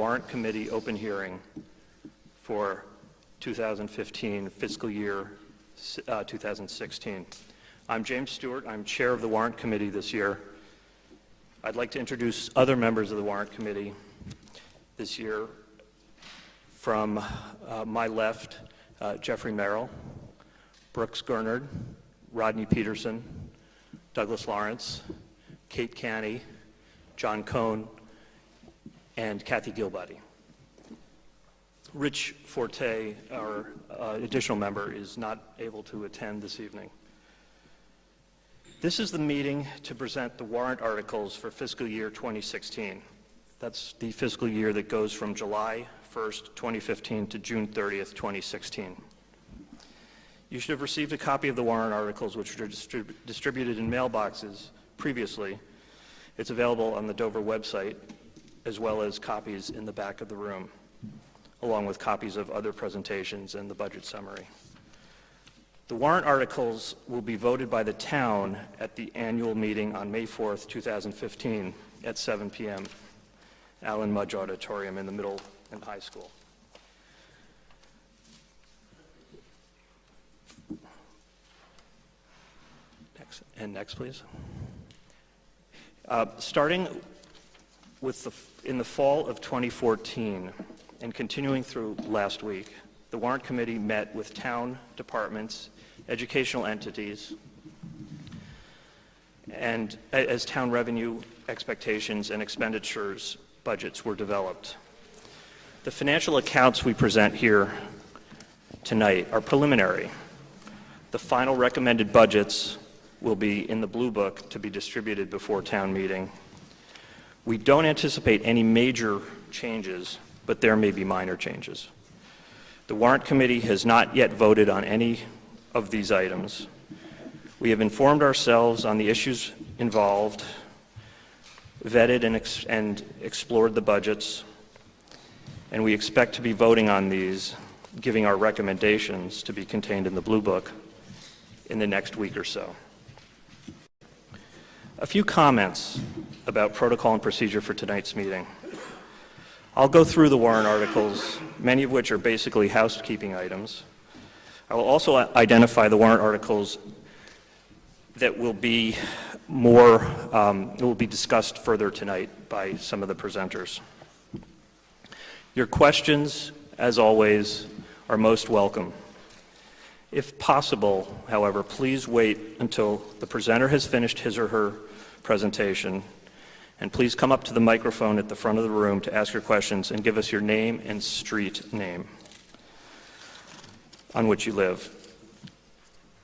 Warrant Committee open hearing for 2015 fiscal year 2016. I'm James Stewart. I'm chair of the Warrant Committee this year. I'd like to introduce other members of the Warrant Committee this year. From my left, Jeffrey Merrill, Brooks Gernard, Rodney Peterson, Douglas Lawrence, Kate Canny, John Cohn, and Kathy Gilbody. Rich Forte, our additional member, is not able to attend this evening. This is the meeting to present the warrant articles for fiscal year 2016. That's the fiscal year that goes from July 1st, 2015 to June 30th, 2016. You should have received a copy of the warrant articles, which were distributed in mailboxes previously. It's available on the Dover website, as well as copies in the back of the room, along with copies of other presentations and the budget summary. The warrant articles will be voted by the town at the annual meeting on May 4th, 2015 at 7 p.m. Allen Mudge Auditorium in the middle and high school. Next, please. Starting with in the fall of 2014 and continuing through last week, the Warrant Committee met with town departments, educational entities, and as town revenue expectations and expenditures budgets were developed. The financial accounts we present here tonight are preliminary. The final recommended budgets will be in the Blue Book to be distributed before town meeting. We don't anticipate any major changes, but there may be minor changes. The Warrant Committee has not yet voted on any of these items. We have informed ourselves on the issues involved, vetted and explored the budgets, and we expect to be voting on these, giving our recommendations to be contained in the Blue Book in the next week or so. A few comments about protocol and procedure for tonight's meeting. I'll go through the warrant articles, many of which are basically housekeeping items. I will also identify the warrant articles that will be discussed further tonight by some of the presenters. Your questions, as always, are most welcome. If possible, however, please wait until the presenter has finished his or her presentation, and please come up to the microphone at the front of the room to ask your questions and give us your name and street name on which you live.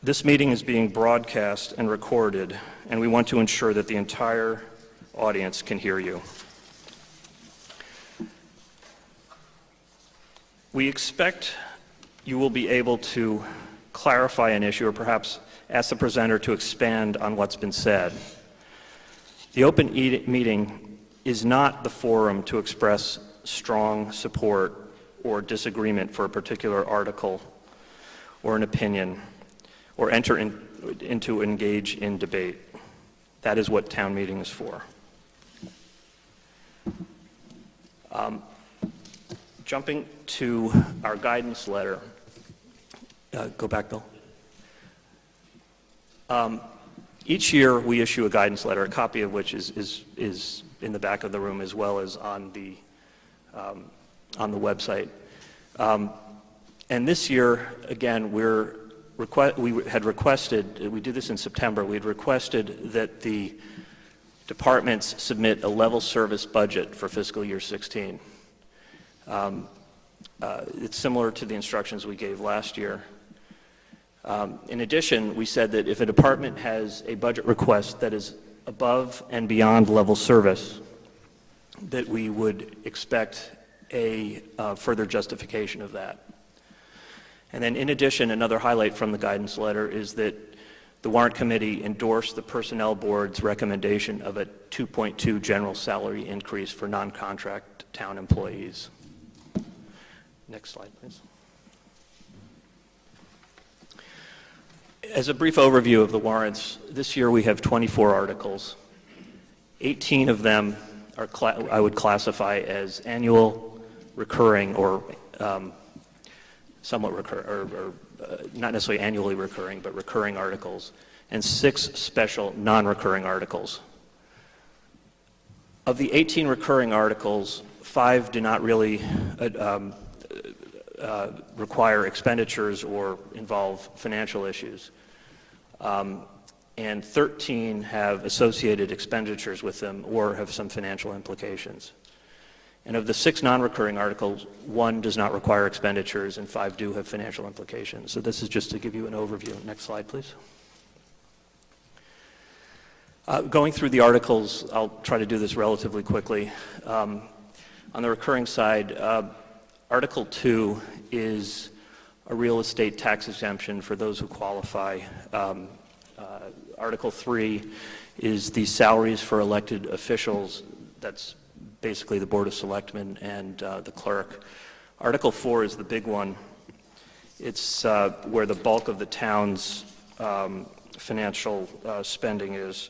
This meeting is being broadcast and recorded, and we want to ensure that the entire audience can hear you. We expect you will be able to clarify an issue or perhaps ask the presenter to expand on what's been said. The open meeting is not the forum to express strong support or disagreement for a particular article or an opinion, or enter into engage in debate. That is what town meeting is for. Jumping to our guidance letter. Go back, Bill. Each year we issue a guidance letter, a copy of which is in the back of the room as well as on the website. And this year, again, we had requested, we did this in September, we had requested that the departments submit a level service budget for fiscal year 16. It's similar to the instructions we gave last year. In addition, we said that if a department has a budget request that is above and beyond level service, that we would expect a further justification of that. And then in addition, another highlight from the guidance letter is that the Warrant Committee endorsed the Personnel Board's recommendation of a 2.2 general salary increase for non-contract town employees. Next slide, please. As a brief overview of the warrants, this year we have 24 articles. 18 of them are I would classify as annual recurring or somewhat not necessarily annually recurring, but recurring articles, and 6 special non-recurring articles. Of the 18 recurring articles, 5 do not really require expenditures or involve financial issues. And 13 have associated expenditures with them or have some financial implications. And of the 6 non-recurring articles, 1 does not require expenditures and 5 do have financial implications. So this is just to give you an overview. Next slide, please. Going through the articles, I'll try to do this relatively quickly. On the recurring side, Article 2 is a real estate tax exemption for those who qualify. Article 3 is the salaries for elected officials. That's basically the Board of Selectmen and the clerk. Article 4 is the big one. It's where the bulk of the town's financial spending is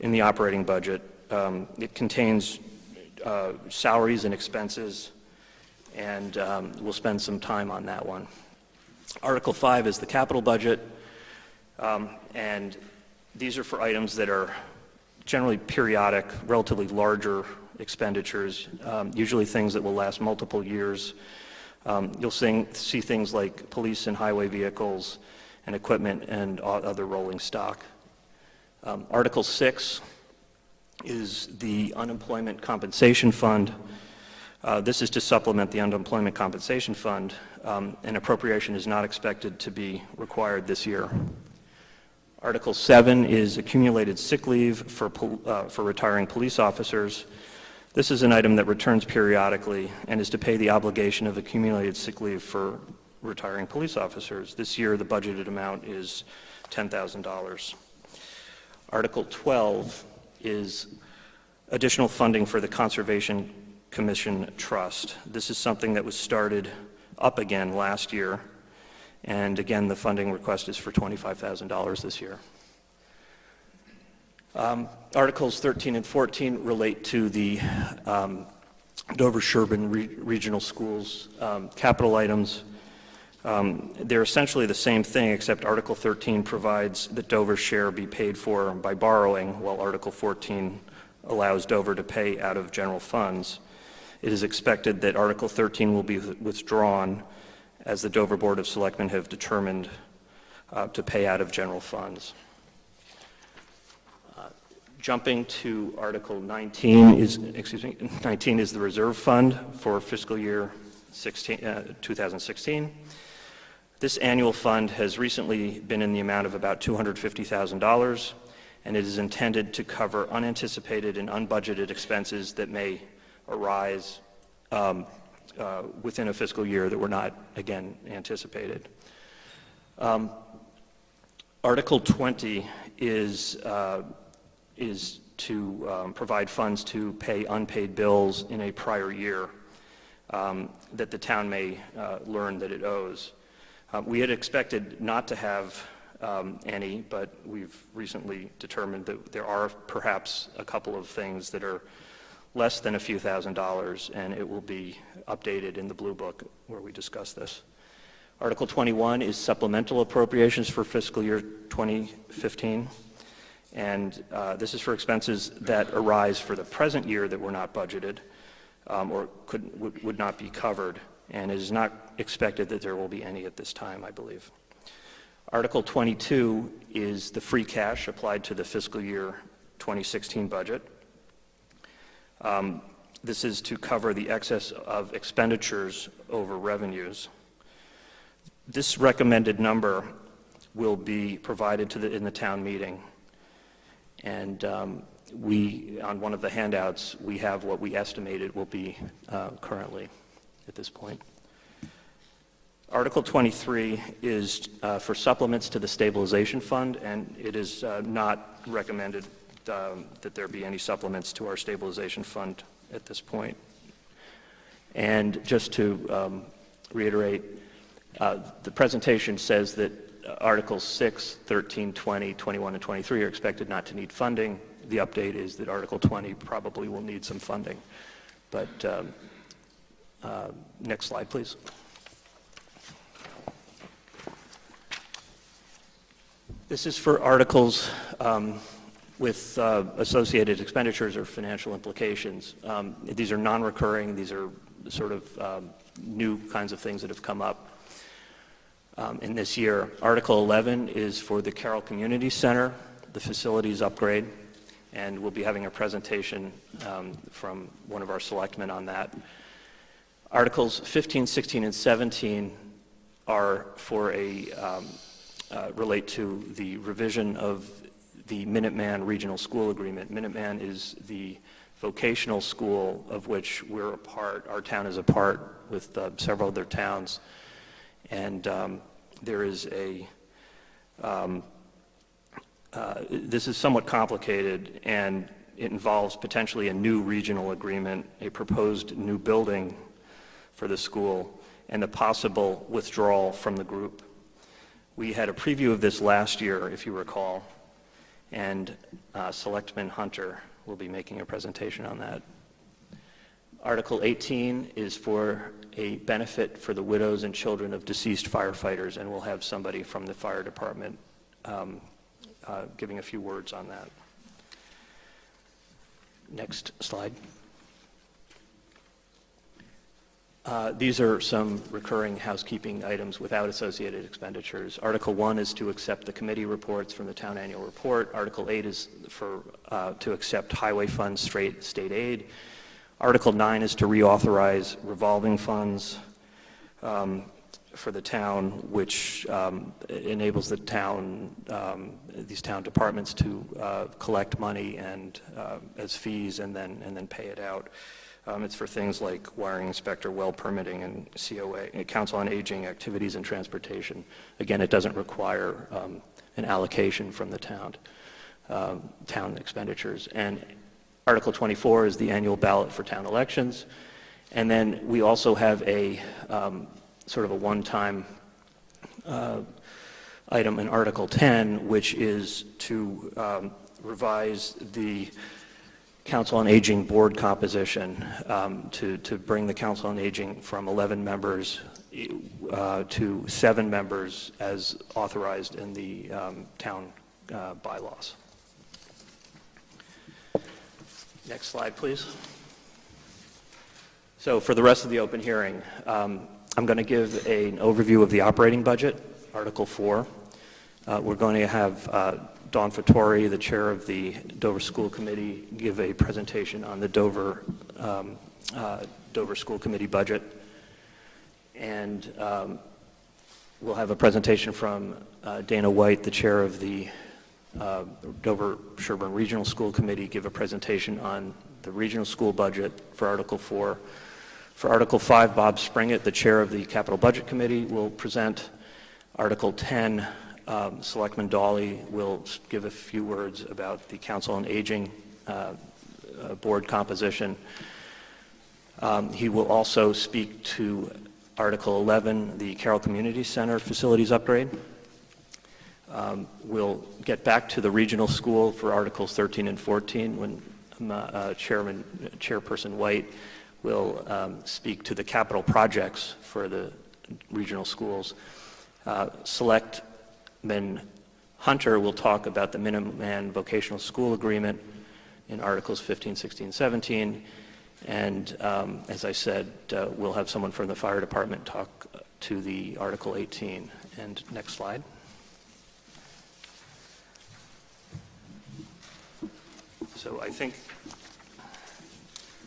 in the operating budget. It contains salaries and expenses, and we'll spend some time on that one. Article 5 is the capital budget, and these are for items that are generally periodic, relatively larger expenditures, usually things that will last multiple years. You'll see things like police and highway vehicles and equipment and other rolling stock. Article 6 is the unemployment compensation fund. This is to supplement the unemployment compensation fund. An appropriation is not expected to be required this year. Article 7 is accumulated sick leave for retiring police officers. This is an item that returns periodically and is to pay the obligation of accumulated sick leave for retiring police officers. This year, the budgeted amount is $10,000. Article 12 is additional funding for the Conservation Commission Trust. This is something that was started up again last year, and again, the funding request is for $25,000 this year. Articles 13 and 14 relate to the Dover-Sherburne Regional Schools capital items. They're essentially the same thing, except Article 13 provides that Dover's share be paid for by borrowing, while Article 14 allows Dover to pay out of general funds. It is expected that Article 13 will be withdrawn, as the Dover Board of Selectmen have determined to pay out of general funds. Jumping to Article 19 is the reserve fund for fiscal year 2016. This annual fund has recently been in the amount of about $250,000, and it is intended to cover unanticipated and unbudgeted expenses that may arise within a fiscal year that were not, again, anticipated. Article 20 is to provide funds to pay unpaid bills in a prior year that the town may learn that it owes. We had expected not to have any, but we've recently determined that there are perhaps a couple of things that are less than a few $1,000s, and it will be updated in the Blue Book where we discuss this. Article 21 is supplemental appropriations for fiscal year 2015, and this is for expenses that arise for the present year that were not budgeted or would not be covered, and it is not expected that there will be any at this time, I believe. Article 22 is the free cash applied to the fiscal year 2016 budget. This is to cover the excess of expenditures over revenues. This recommended number will be provided in the town meeting. And on one of the handouts, we have what we estimate it will be currently at this point. Article 23 is for supplements to the stabilization fund, and it is not recommended that there be any supplements to our stabilization fund at this point. And just to reiterate, the presentation says that Articles 6, 13, 20, 21, and 23 are expected not to need funding. The update is that Article 20 probably will need some funding. But Next slide, please. This is for articles with associated expenditures or financial implications. These are non-recurring. These are sort of new kinds of things that have come up in this year. Article 11 is for the Carroll Community Center, the facilities upgrade, and we'll be having a presentation from one of our selectmen on that. Articles 15, 16, and 17 are for relate to the revision of the Minuteman Regional School Agreement. Minuteman is the vocational school of which we're a part. Our town is a part with several other towns. And there is this is somewhat complicated, and it involves potentially a new regional agreement, a proposed new building for the school, and the possible withdrawal from the group. We had a preview of this last year, if you recall, and Selectman Hunter will be making a presentation on that. Article 18 is for a benefit for the widows and children of deceased firefighters, and we'll have somebody from the fire department giving a few words on that. Next slide. These are some recurring housekeeping items without associated expenditures. Article 1 is to accept the committee reports from the town annual report. Article 8 is to accept highway funds, state aid. Article 9 is to reauthorize revolving funds for the town, which enables the town, these town departments to collect money and as fees and then pay it out. It's for things like wiring inspector, well permitting, and COA, Council on Aging, activities and transportation. Again, it doesn't require an allocation from the town expenditures. And Article 24 is the annual ballot for town elections. And then we also have a sort of a one-time item in Article 10, which is to revise the Council on Aging board composition to bring the Council on Aging from 11 members to 7 members as authorized in the town bylaws. Next slide, please. So for the rest of the open hearing, I'm going to give an overview of the operating budget, Article 4. We're going to have Dawn Fattori, the chair of the Dover School Committee, give a presentation on the Dover School Committee budget. And we'll have a presentation from Dana White, the chair of the Dover Sherburne Regional School Committee, give a presentation on the regional school budget for Article 4. For Article 5, Bob Springett, the chair of the Capital Budget Committee, will present. Article 10, Selectman Dawley will give a few words about the Council on Aging board composition. He will also speak to Article 11, the Carroll Community Center facilities upgrade. We'll get back to the regional school for Articles 13 and 14 when Chairperson White will speak to the capital projects for the regional schools. Selectman Hunter will talk about the Minuteman Vocational School Agreement in Articles 15, 16, 17. And as I said, we'll have someone from the fire department talk to the Article 18. And next slide. So I think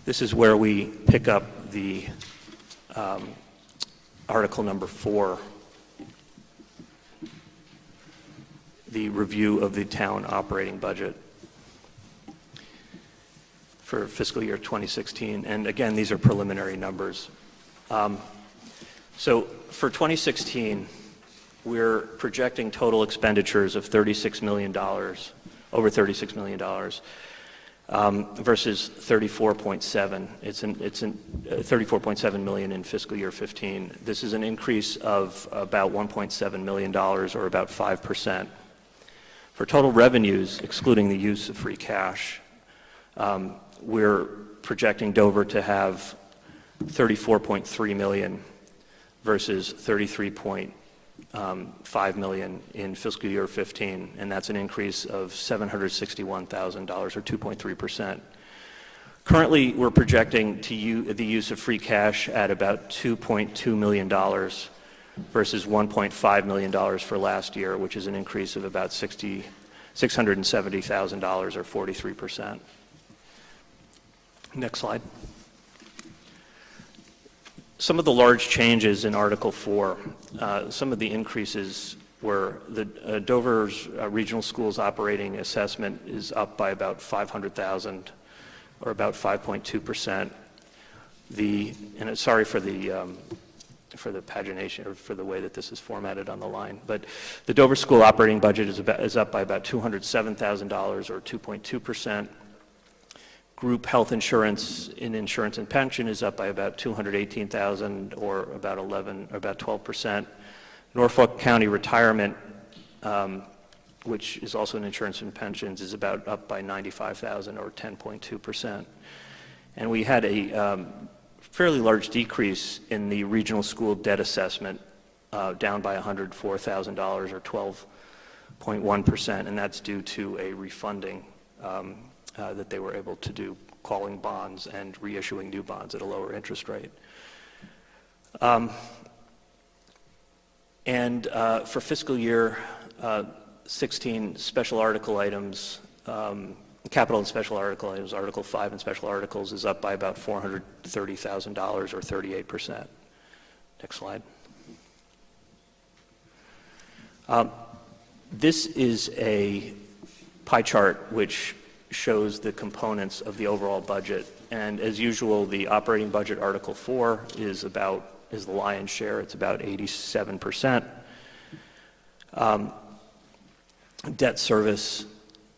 this is where we pick up the Article number 4, the review of the town operating budget for fiscal year 2016. And again, these are preliminary numbers. So for 2016, we're projecting total expenditures of $36 million, over $36 million, versus 34.7. It's 34.7 million in fiscal year 15. This is an increase of about $1.7 million, or about 5%. For total revenues, excluding the use of free cash, we're projecting Dover to have $34.3 million versus $33.5 million in fiscal year 15, and that's an increase of $761,000 or 2.3%. Currently, we're projecting the use of free cash at about $2.2 million versus $1.5 million for last year, which is an increase of about $670,000 or 43%. Next slide. Some of the large changes in Article 4, some of the increases were the Dover's regional schools operating assessment is up by about $500,000 or about 5.2%. And sorry for the pagination or for the way that this is formatted on the line, but the Dover school operating budget is up by about $207,000 or 2.2%. Group health insurance in insurance and pension is up by about $218,000 or about 12%. Norfolk County retirement, which is also in insurance and pensions, is about up by $95,000 or 10.2%. And we had a fairly large decrease in the regional school debt assessment, down by $104,000 or 12.1%, and that's due to a refunding that they were able to do, calling bonds and reissuing new bonds at a lower interest rate. For fiscal year 16, special article items, capital and special article items, Article 5 and special articles is up by about $430,000 or 38%. Next slide. This is a pie chart which shows the components of the overall budget. And as usual, the operating budget, Article 4, is the lion's share. It's about 87%. Debt service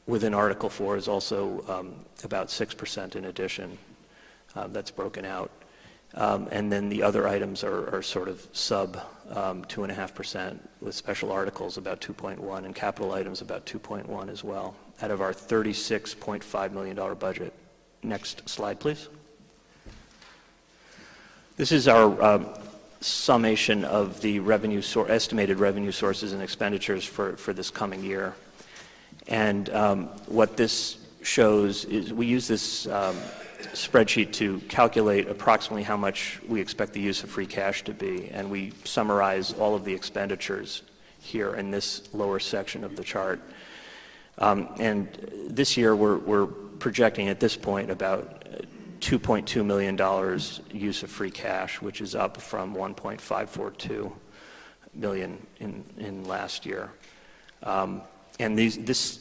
within Article 4 is also about 6% in addition. That's broken out. And then the other items are sort of sub 2.5%, with special articles about 2.1 and capital items about 2.1 as well, out of our $36.5 million budget. Next slide, please. This is our summation of the estimated revenue sources and expenditures for this coming year. And what this shows is we use this spreadsheet to calculate approximately how much we expect the use of free cash to be, and we summarize all of the expenditures here in this lower section of the chart. And this year we're projecting at this point about $2.2 million use of free cash, which is up from $1.542 million in last year. And this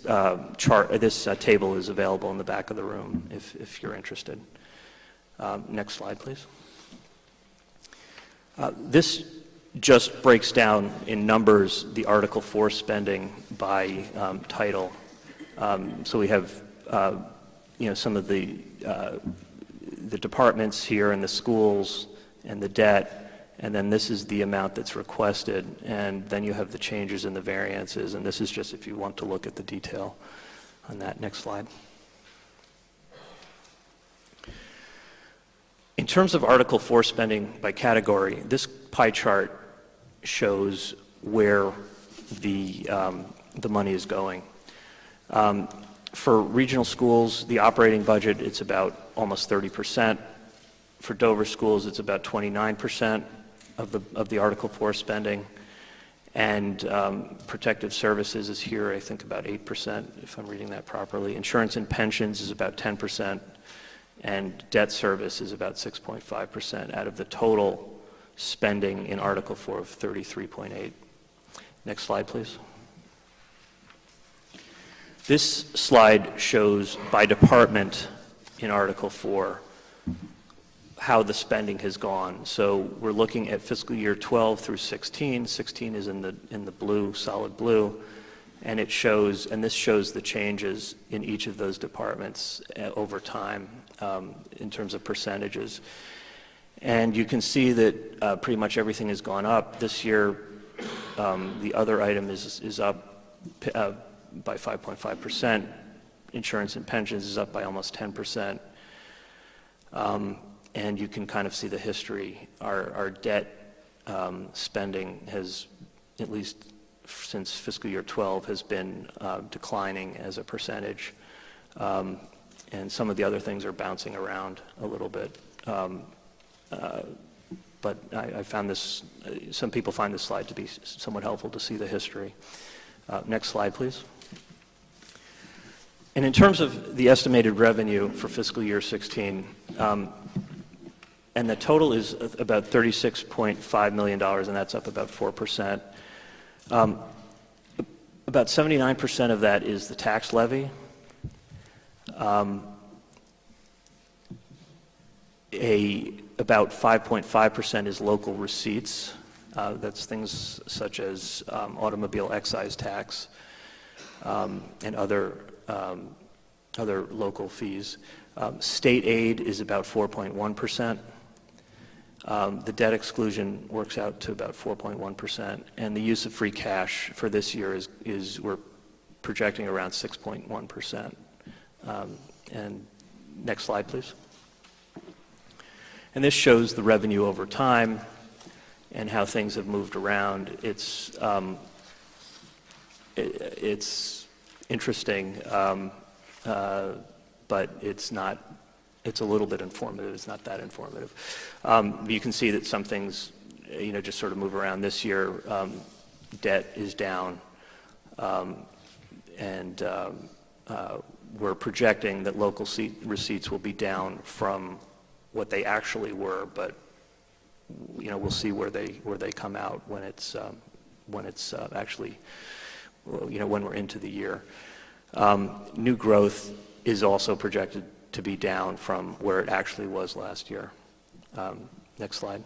table is available in the back of the room if you're interested. Next slide, please. This just breaks down in numbers the Article 4 spending by title. So we have some of the departments here and the schools and the debt. And then this is the amount that's requested, and then you have the changes and the variances, and this is just if you want to look at the detail on that. Next slide. In terms of Article 4 spending by category, this pie chart shows where the money is going. For regional schools, the operating budget, it's about almost 30%. For Dover schools, it's about 29%. Of the Article 4 spending, and protective services is here, I think about 8%, if I'm reading that properly. Insurance and pensions is about 10%, and debt service is about 6.5% out of the total spending in Article 4 of 33.8. Next slide, please. This slide shows by department in Article 4 how the spending has gone. So we're looking at fiscal year 12 through 16. 16 is in the blue, solid blue, and this shows the changes in each of those departments over time in terms of percentages. And you can see that pretty much everything has gone up. This year, the other item is up by 5.5%. Insurance and pensions is up by almost 10%. And you can kind of see the history. Our debt spending has, at least since fiscal year 12, has been declining as a percentage. And some of the other things are bouncing around a little bit. But I found this, some people find this slide to be somewhat helpful to see the history. Next slide, please. And in terms of the estimated revenue for fiscal year 16, and the total is about $36.5 million, and that's up about 4%. About 79% of that is the tax levy. About 5.5% is local receipts. That's things such as automobile excise tax and other local fees. State aid is about 4.1%. The debt exclusion works out to about 4.1%, and the use of free cash for this year is we're projecting around 6.1%. And next slide, please. And this shows the revenue over time and how things have moved around. It's interesting, but it's not. It's a little bit informative. It's not that informative. You can see that some things, just sort of move around. This year, debt is down, and we're projecting that local receipts will be down from what they actually were, but we'll see where they come out when it's actually, when we're into the year. New growth is also projected to be down from where it actually was last year. Next slide.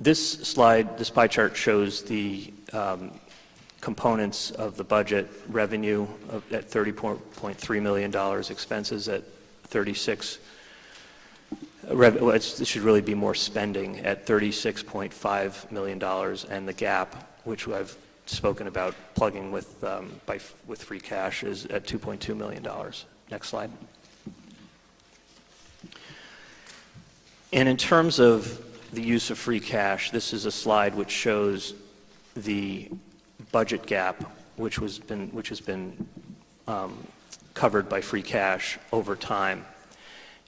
This pie chart shows the components of the budget: revenue at $30.3 million, expenses at 36. It should really be more spending at $36.5 million, and the gap, which I've spoken about plugging with free cash, is at $2.2 million. Next slide. And in terms of the use of free cash, this is a slide which shows the budget gap, which has been covered by free cash over time.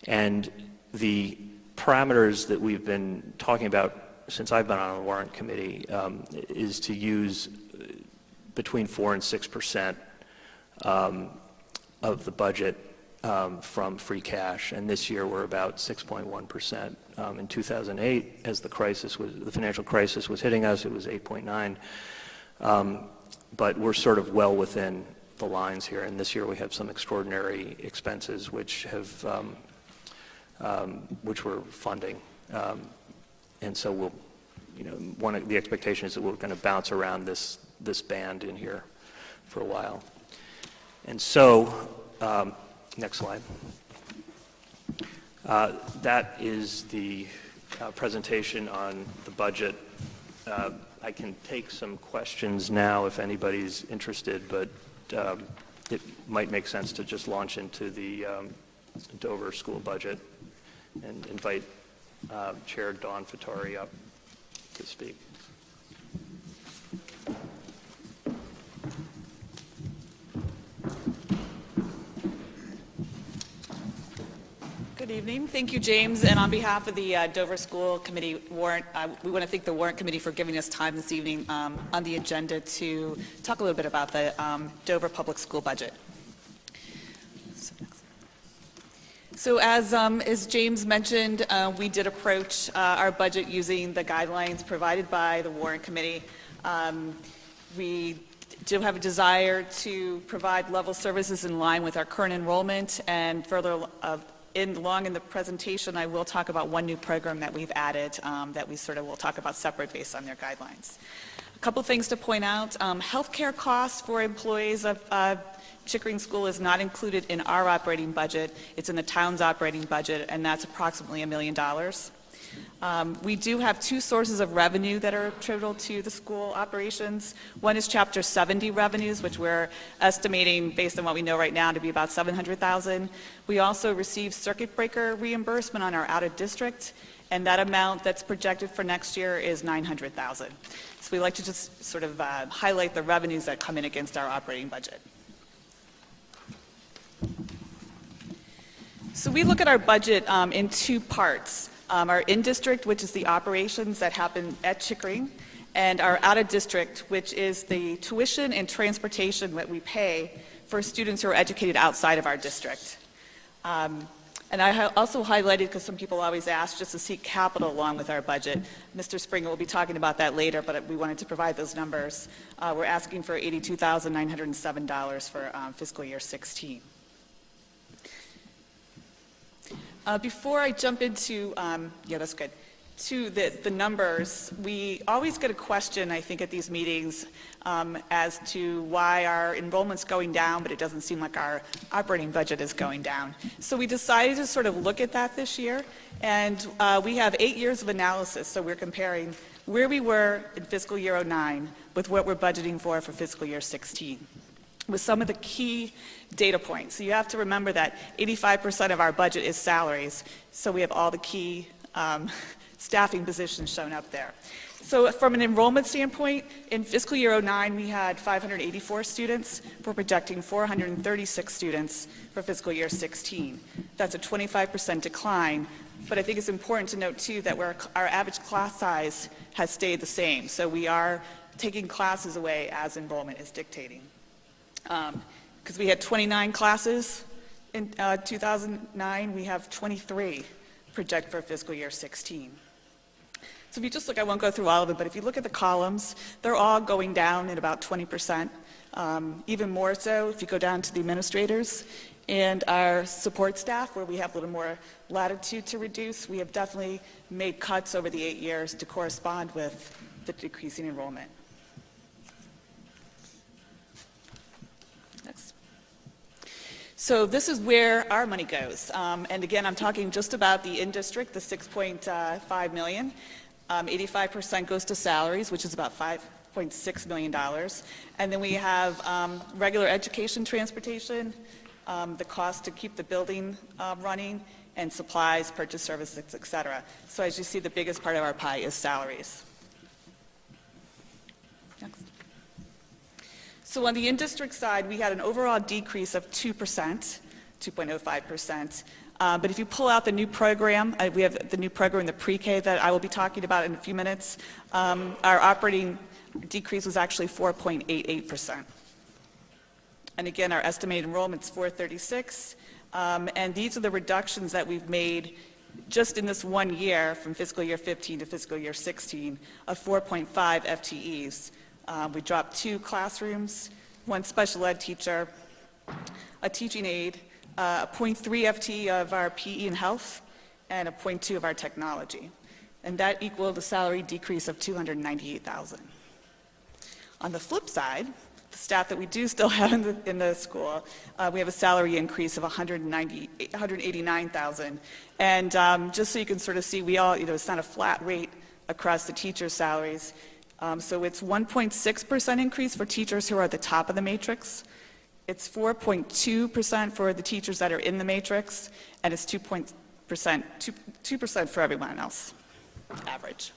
And the parameters that we've been talking about since I've been on the warrant committee is to use between 4 and 6% of the budget from free cash, and this year we're about 6.1%. In 2008, as the financial crisis was hitting us, it was 8.9. But we're sort of well within the lines here, and this year we have some extraordinary expenses which we're funding, and so we'll, one of the expectation is that we're going to bounce around this band in here for a while. And so, next slide. That is the presentation on the budget. I can take some questions now if anybody's interested, but it might make sense to just launch into the Dover school budget and invite Chair Dawn Fattori up to speak. Good evening. Thank you, James. And on behalf of the Dover School Committee Warrant, we want to thank the Warrant Committee for giving us time this evening on the agenda to talk a little bit about the Dover Public School budget. So as James mentioned, we did approach our budget using the guidelines provided by the Warrant Committee. We do have a desire to provide level services in line with our current enrollment, and further along in the presentation, I will talk about one new program that we've added that we sort of will talk about separate based on their guidelines. A couple things to point out. Healthcare costs for employees of Chickering School is not included in our operating budget. It's in the town's operating budget, and that's approximately $1 million. We do have two sources of revenue that are attributable to the school operations. One is Chapter 70 revenues, which we're estimating, based on what we know right now, to be about $700,000. We also receive circuit breaker reimbursement on our out-of-district, and that amount that's projected for next year is $900,000. So we like to just sort of highlight the revenues that come in against our operating budget. So we look at our budget in two parts. Our in-district, which is the operations that happen at Chickering, and our out-of-district, which is the tuition and transportation that we pay for students who are educated outside of our district. And I also highlighted, because some people always ask, just to seek capital along with our budget. Mr. Springer will be talking about that later, but we wanted to provide those numbers. We're asking for $82,907 for fiscal year 16. Before I jump into, yeah, that's good, to the numbers, we always get a question, I think, at these meetings as to why our enrollment's going down, but it doesn't seem like our operating budget is going down. So we decided to sort of look at that this year, and we have 8 years of analysis, so we're comparing where we were in fiscal year 09 with what we're budgeting for fiscal year 16. With some of the key data points. So you have to remember that 85% of our budget is salaries, so we have all the key staffing positions shown up there. So from an enrollment standpoint, in fiscal year 09, we had 584 students. We're projecting 436 students for fiscal year 16. That's a 25% decline, but I think it's important to note, too, that our average class size has stayed the same. So we are taking classes away as enrollment is dictating. Because we had 29 classes in 2009, we have 23 project for fiscal year 16. So if you just look, I won't go through all of it, but if you look at the columns, they're all going down at about 20%. Even more so if you go down to the administrators and our support staff, where we have a little more latitude to reduce. We have definitely made cuts over the 8 years to correspond with the decreasing enrollment. Next. So this is where our money goes. And again, I'm talking just about the in-district, the $6.5 million. 85% goes to salaries, which is about $5.6 million. And then we have regular education transportation, the cost to keep the building running, and supplies, purchase services, et cetera. So as you see, the biggest part of our pie is salaries. Next. So on the in-district side, we had an overall decrease of 2%, 2.05%. But if you pull out the new program, we have the new program, the pre-K, that I will be talking about in a few minutes. Our operating decrease was actually 4.88%. And again, our estimated enrollment is 436. And these are the reductions that we've made just in this 1 year, from fiscal year 15 to fiscal year 16, of 4.5 FTEs. We dropped 2 classrooms, 1 special ed teacher, a teaching aide, a 0.3 FTE of our PE and health, and a 0.2 of our technology. And that equaled a salary decrease of $298,000. On the flip side, the staff that we do still have in the school, we have a salary increase of $189,000. And just so you can sort of see, we all, it's not a flat rate across the teachers' salaries. So it's 1.6% increase for teachers who are at the top of the matrix. It's 4.2% for the teachers that are in the matrix, and it's 2% for everyone else, average.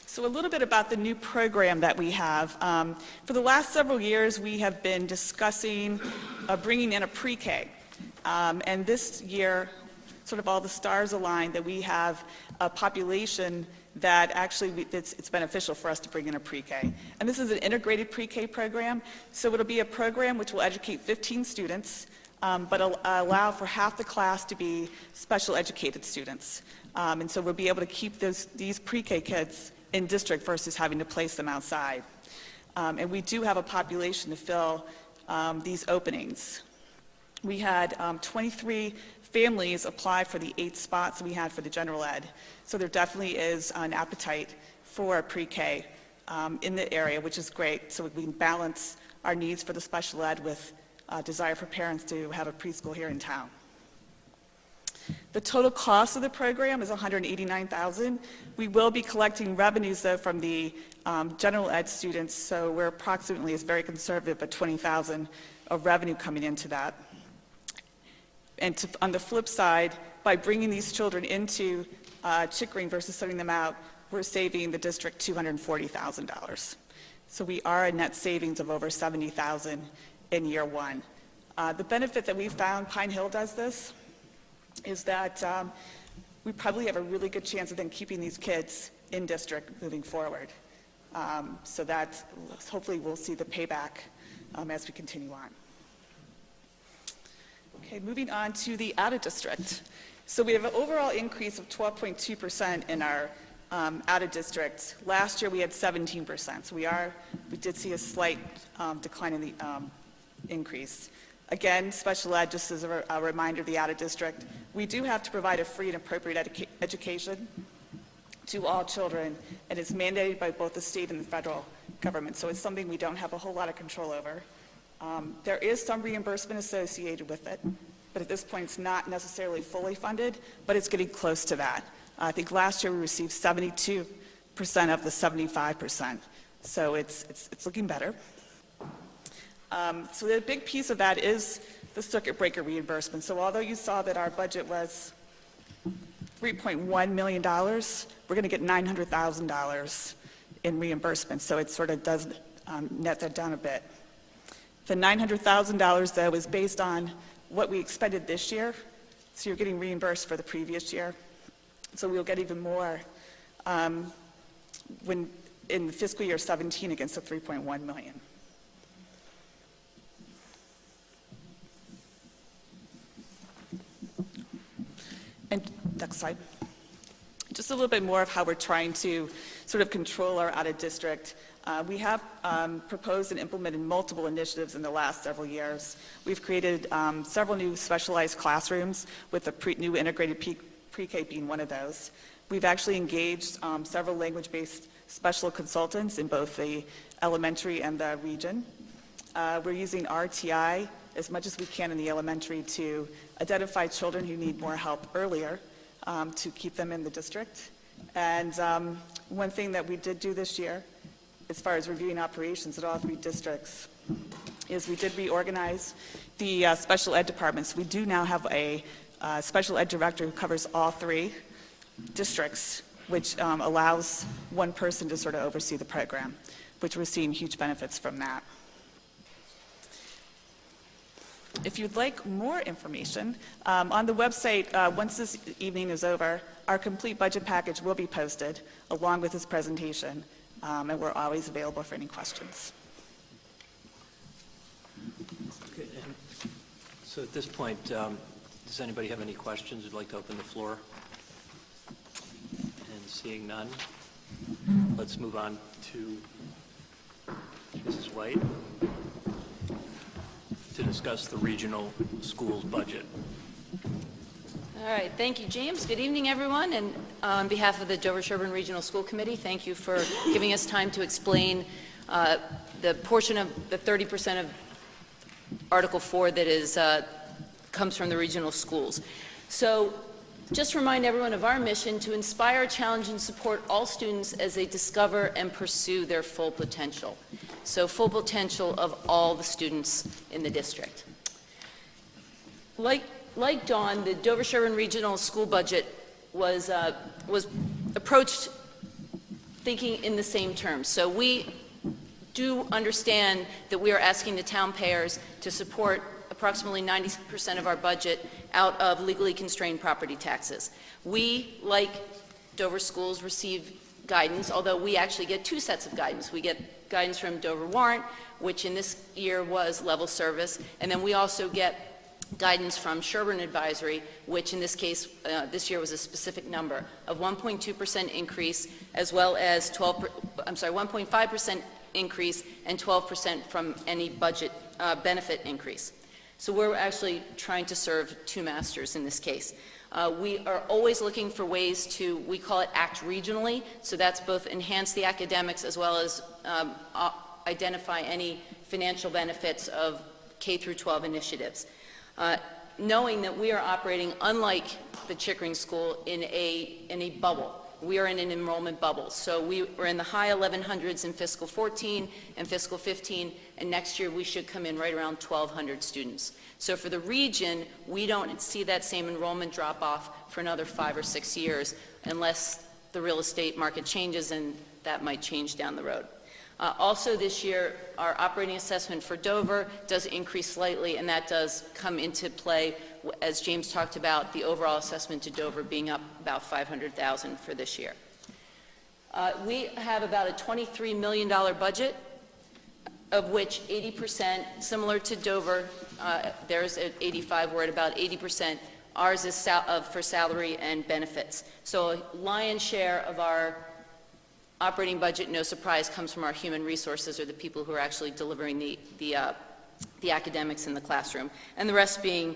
So a little bit about the new program that we have. For the last several years, we have been discussing bringing in a pre-K. And this year, sort of all the stars align that we have a population that actually it's beneficial for us to bring in a pre-K. And this is an integrated pre-K program, so it'll be a program which will educate 15 students, but allow for half the class to be special educated students. And so we'll be able to keep these pre-K kids in district versus having to place them outside. And we do have a population to fill these openings. We had 23 families apply for the 8 spots we had for the general ed. So there definitely is an appetite for pre-K in the area, which is great, so we can balance our needs for the special ed with desire for parents to have a preschool here in town. The total cost of the program is $189,000. We will be collecting revenues, though, from the general ed students, so we're approximately, it's very conservative, but $20,000 of revenue coming into that. And on the flip side, by bringing these children into Chickering versus sending them out, we're saving the district $240,000. So we are a net savings of over $70,000 in year one. The benefit that we found, Pine Hill does this, is that we probably have a really good chance of then keeping these kids in district moving forward. So that hopefully we'll see the payback as we continue on. Okay, moving on to the out of district. So we have an overall increase of 12.2% in our out of district. Last year we had 17%. So we did see a slight decline in the increase. Again, special ed, just as a reminder, the out of district, we do have to provide a free and appropriate education to all children, and it's mandated by both the state and the federal government. So it's something we don't have a whole lot of control over. There is some reimbursement associated with it, but at this point it's not necessarily fully funded, but it's getting close to that. I think last year we received 72% of the 75%, so it's looking better. So the big piece of that is the circuit breaker reimbursement. So although you saw that our budget was $3.1 million, we're going to get $900,000 in reimbursement, so it sort of does net that down a bit. The $900,000, though, is based on what we expended this year, so you're getting reimbursed for the previous year. So we'll get even more when in fiscal year 17 against the $3.1 million. And next slide. Just a little bit more of how we're trying to sort of control our out of district. We have proposed and implemented multiple initiatives in the last several years. We've created several new specialized classrooms, with the new integrated pre-K being one of those. We've actually engaged several language-based special consultants in both the elementary and the region. We're using RTI as much as we can in the elementary to identify children who need more help earlier to keep them in the district. And one thing that we did do this year, as far as reviewing operations at all three districts, is we did reorganize the special ed departments. We do now have a special ed director who covers all three districts, which allows one person to sort of oversee the program, which we're seeing huge benefits from that. If you'd like more information, on the website, once this evening is over, our complete budget package will be posted along with this presentation, and we're always available for any questions. Okay, and so at this point, does anybody have any questions? Would like to open the floor? And seeing none, let's move on to Mrs. White to discuss the regional schools budget. All right, thank you, James. Good evening, everyone. And on behalf of the Dover-Sherburne Regional School Committee, thank you for giving us time to explain the portion of the 30% of Article 4 that is comes from the regional schools. So just remind everyone of our mission to inspire, challenge, and support all students as they discover and pursue their full potential. So full potential of all the students in the district. Like Dawn, the Dover-Sherburne Regional School budget was approached thinking in the same terms. So we do understand that we are asking the town payers to support approximately 90% of our budget out of legally constrained property taxes. We, like Dover schools, receive guidance, although we actually get two sets of guidance. We get guidance from Dover Warrant, which in this year was level service, and then we also get guidance from Sherburne Advisory, which in this case, this year was a specific number of 1.2% increase, as well as 1.5% increase and 12% from any budget benefit increase. So we're actually trying to serve two masters in this case. We are always looking for ways to, we call it act regionally, so that's both enhance the academics as well as identify any financial benefits of K through 12 initiatives. Knowing that we are operating, unlike the Chickering School, in a bubble. We are in an enrollment bubble. So we were in the high 1100s in fiscal 14 and fiscal 15, and next year we should come in right around 1,200 students. So for the region, we don't see that same enrollment drop off for another 5 or 6 years unless the real estate market changes, and that might change down the road. Also this year, our operating assessment for Dover does increase slightly, and that does come into play, as James talked about, the overall assessment to Dover being up about $500,000 for this year. We have about a $23 million budget, of which 80%, similar to Dover, there's at 85, we're at about 80%. Ours is for salary and benefits. So a lion's share of our operating budget, no surprise, comes from our human resources, or the people who are actually delivering the academics in the classroom, and the rest being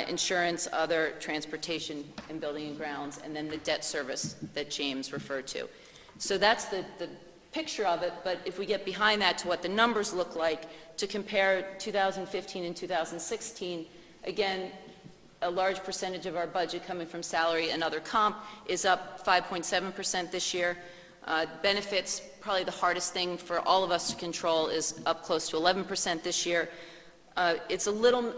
insurance, other transportation, and building and grounds, and then the debt service that James referred to. So that's the picture of it, but if we get behind that to what the numbers look like, to compare 2015 and 2016, again, a large percentage of our budget coming from salary and other comp is up 5.7% this year. Benefits, probably the hardest thing for all of us to control, is up close to 11% this year. It's a little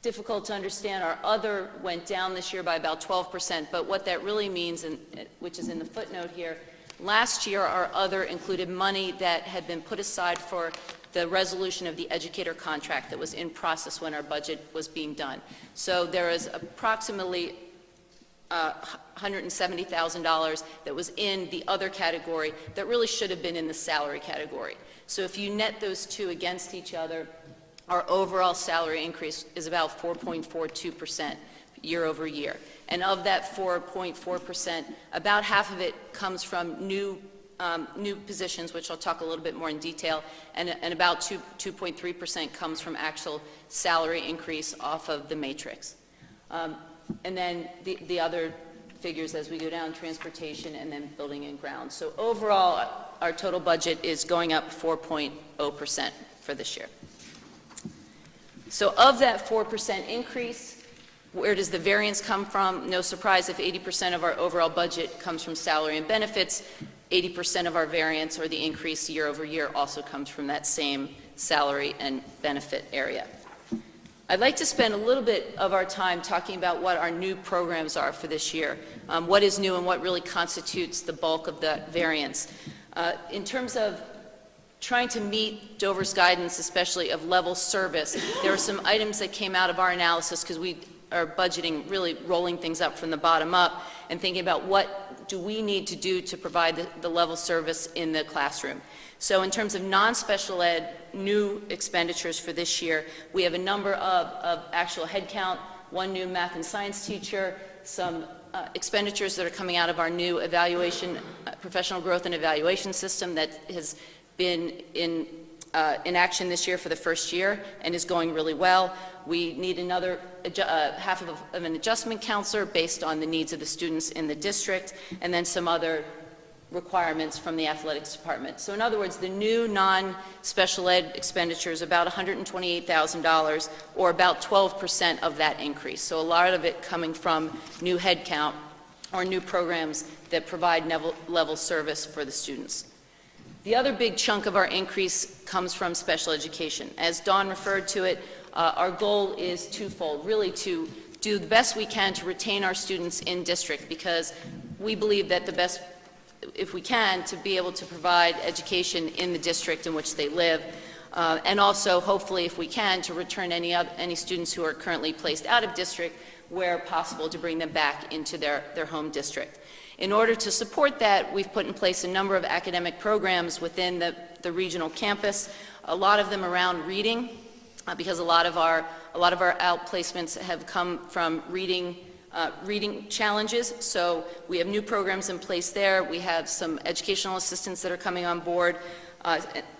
difficult to understand. Our other went down this year by about 12%, but what that really means, which is in the footnote here, last year our other included money that had been put aside for the resolution of the educator contract that was in process when our budget was being done. So there is approximately $170,000 that was in the other category that really should have been in the salary category. So if you net those two against each other, our overall salary increase is about 4.42% year over year. And of that 4.4%, about half of it comes from new positions, which I'll talk a little bit more in detail, and about 2.3% comes from actual salary increase off of the matrix. And then the other figures as we go down, transportation and then building and grounds. So overall, our total budget is going up 4.0% for this year. So of that 4% increase, where does the variance come from? No surprise if 80% of our overall budget comes from salary and benefits, 80% of our variance, or the increase year over year, also comes from that same salary and benefit area. I'd like to spend a little bit of our time talking about what our new programs are for this year, what is new and what really constitutes the bulk of the variance. In terms of trying to meet Dover's guidance, especially of level service, there are some items that came out of our analysis because we are budgeting, really rolling things up from the bottom up and thinking about what do we need to do to provide the level service in the classroom. So in terms of non-special ed, new expenditures for this year, we have a number of actual headcount, one new math and science teacher, some expenditures that are coming out of our new evaluation, professional growth and evaluation system that has been in action this year for the first year and is going really well. We need another half of an adjustment counselor based on the needs of the students in the district, and then some other requirements from the athletics department. So in other words, the new non-special ed expenditure is about $128,000, or about 12% of that increase. So a lot of it coming from new headcount or new programs that provide level service for the students. The other big chunk of our increase comes from special education. As Dawn referred to it, our goal is twofold, really to do the best we can to retain our students in district, because we believe that the best, if we can, to be able to provide education in the district in which they live, and also, hopefully, if we can, to return any students who are currently placed out of district, where possible, to bring them back into their home district. In order to support that, we've put in place a number of academic programs within the regional campus, a lot of them around reading, because a lot of our outplacements have come from reading challenges. So we have new programs in place there. We have some educational assistants that are coming on board,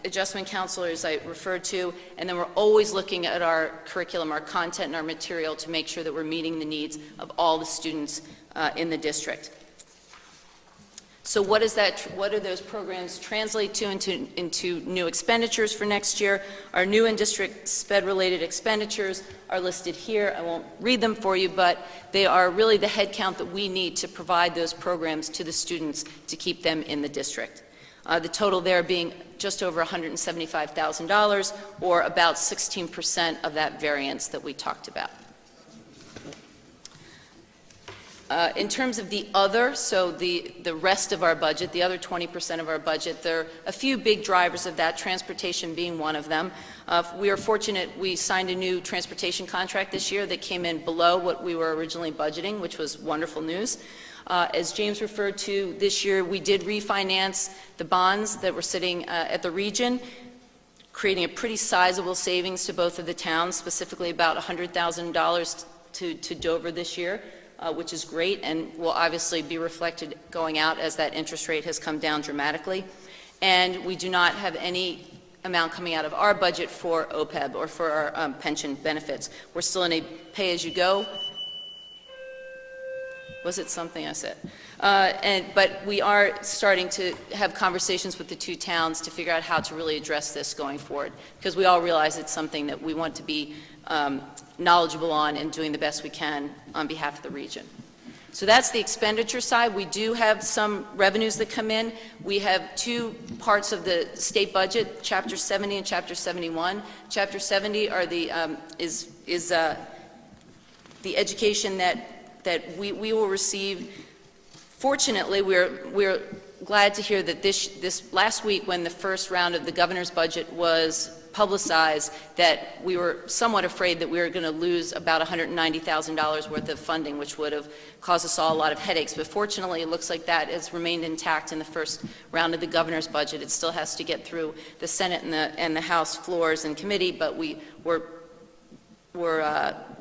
adjustment counselors I referred to, and then we're always looking at our curriculum, our content, and our material to make sure that we're meeting the needs of all the students in the district. So what is that? What do those programs translate to into new expenditures for next year? Our new in-district sped-related expenditures are listed here. I won't read them for you, but they are really the head count that we need to provide those programs to the students to keep them in the district. The total there being just over $175,000, or about 16% of that variance that we talked about. In terms of the other, so the rest of our budget, the other 20% of our budget, there are a few big drivers of that, transportation being one of them. We are fortunate we signed a new transportation contract this year that came in below what we were originally budgeting, which was wonderful news. As James referred to, this year we did refinance the bonds that were sitting at the region, creating a pretty sizable savings to both of the towns, specifically about $100,000 to Dover this year. Which is great and will obviously be reflected going out as that interest rate has come down dramatically. And we do not have any amount coming out of our budget for OPEB or for our pension benefits. We're still in a pay-as-you-go. Was it something I said? But we are starting to have conversations with the two towns to figure out how to really address this going forward, because we all realize it's something that we want to be knowledgeable on and doing the best we can on behalf of the region. So that's the expenditure side. We do have some revenues that come in. We have two parts of the state budget, Chapter 70 and Chapter 71. Chapter 70 are the education that we will receive. Fortunately, we're glad to hear that this last week, when the first round of the governor's budget was publicized, that we were somewhat afraid that we were going to lose about $190,000 worth of funding, which would have caused us all a lot of headaches. But fortunately, it looks like that has remained intact in the first round of the governor's budget. It still has to get through the Senate and the House floors and committee, but we're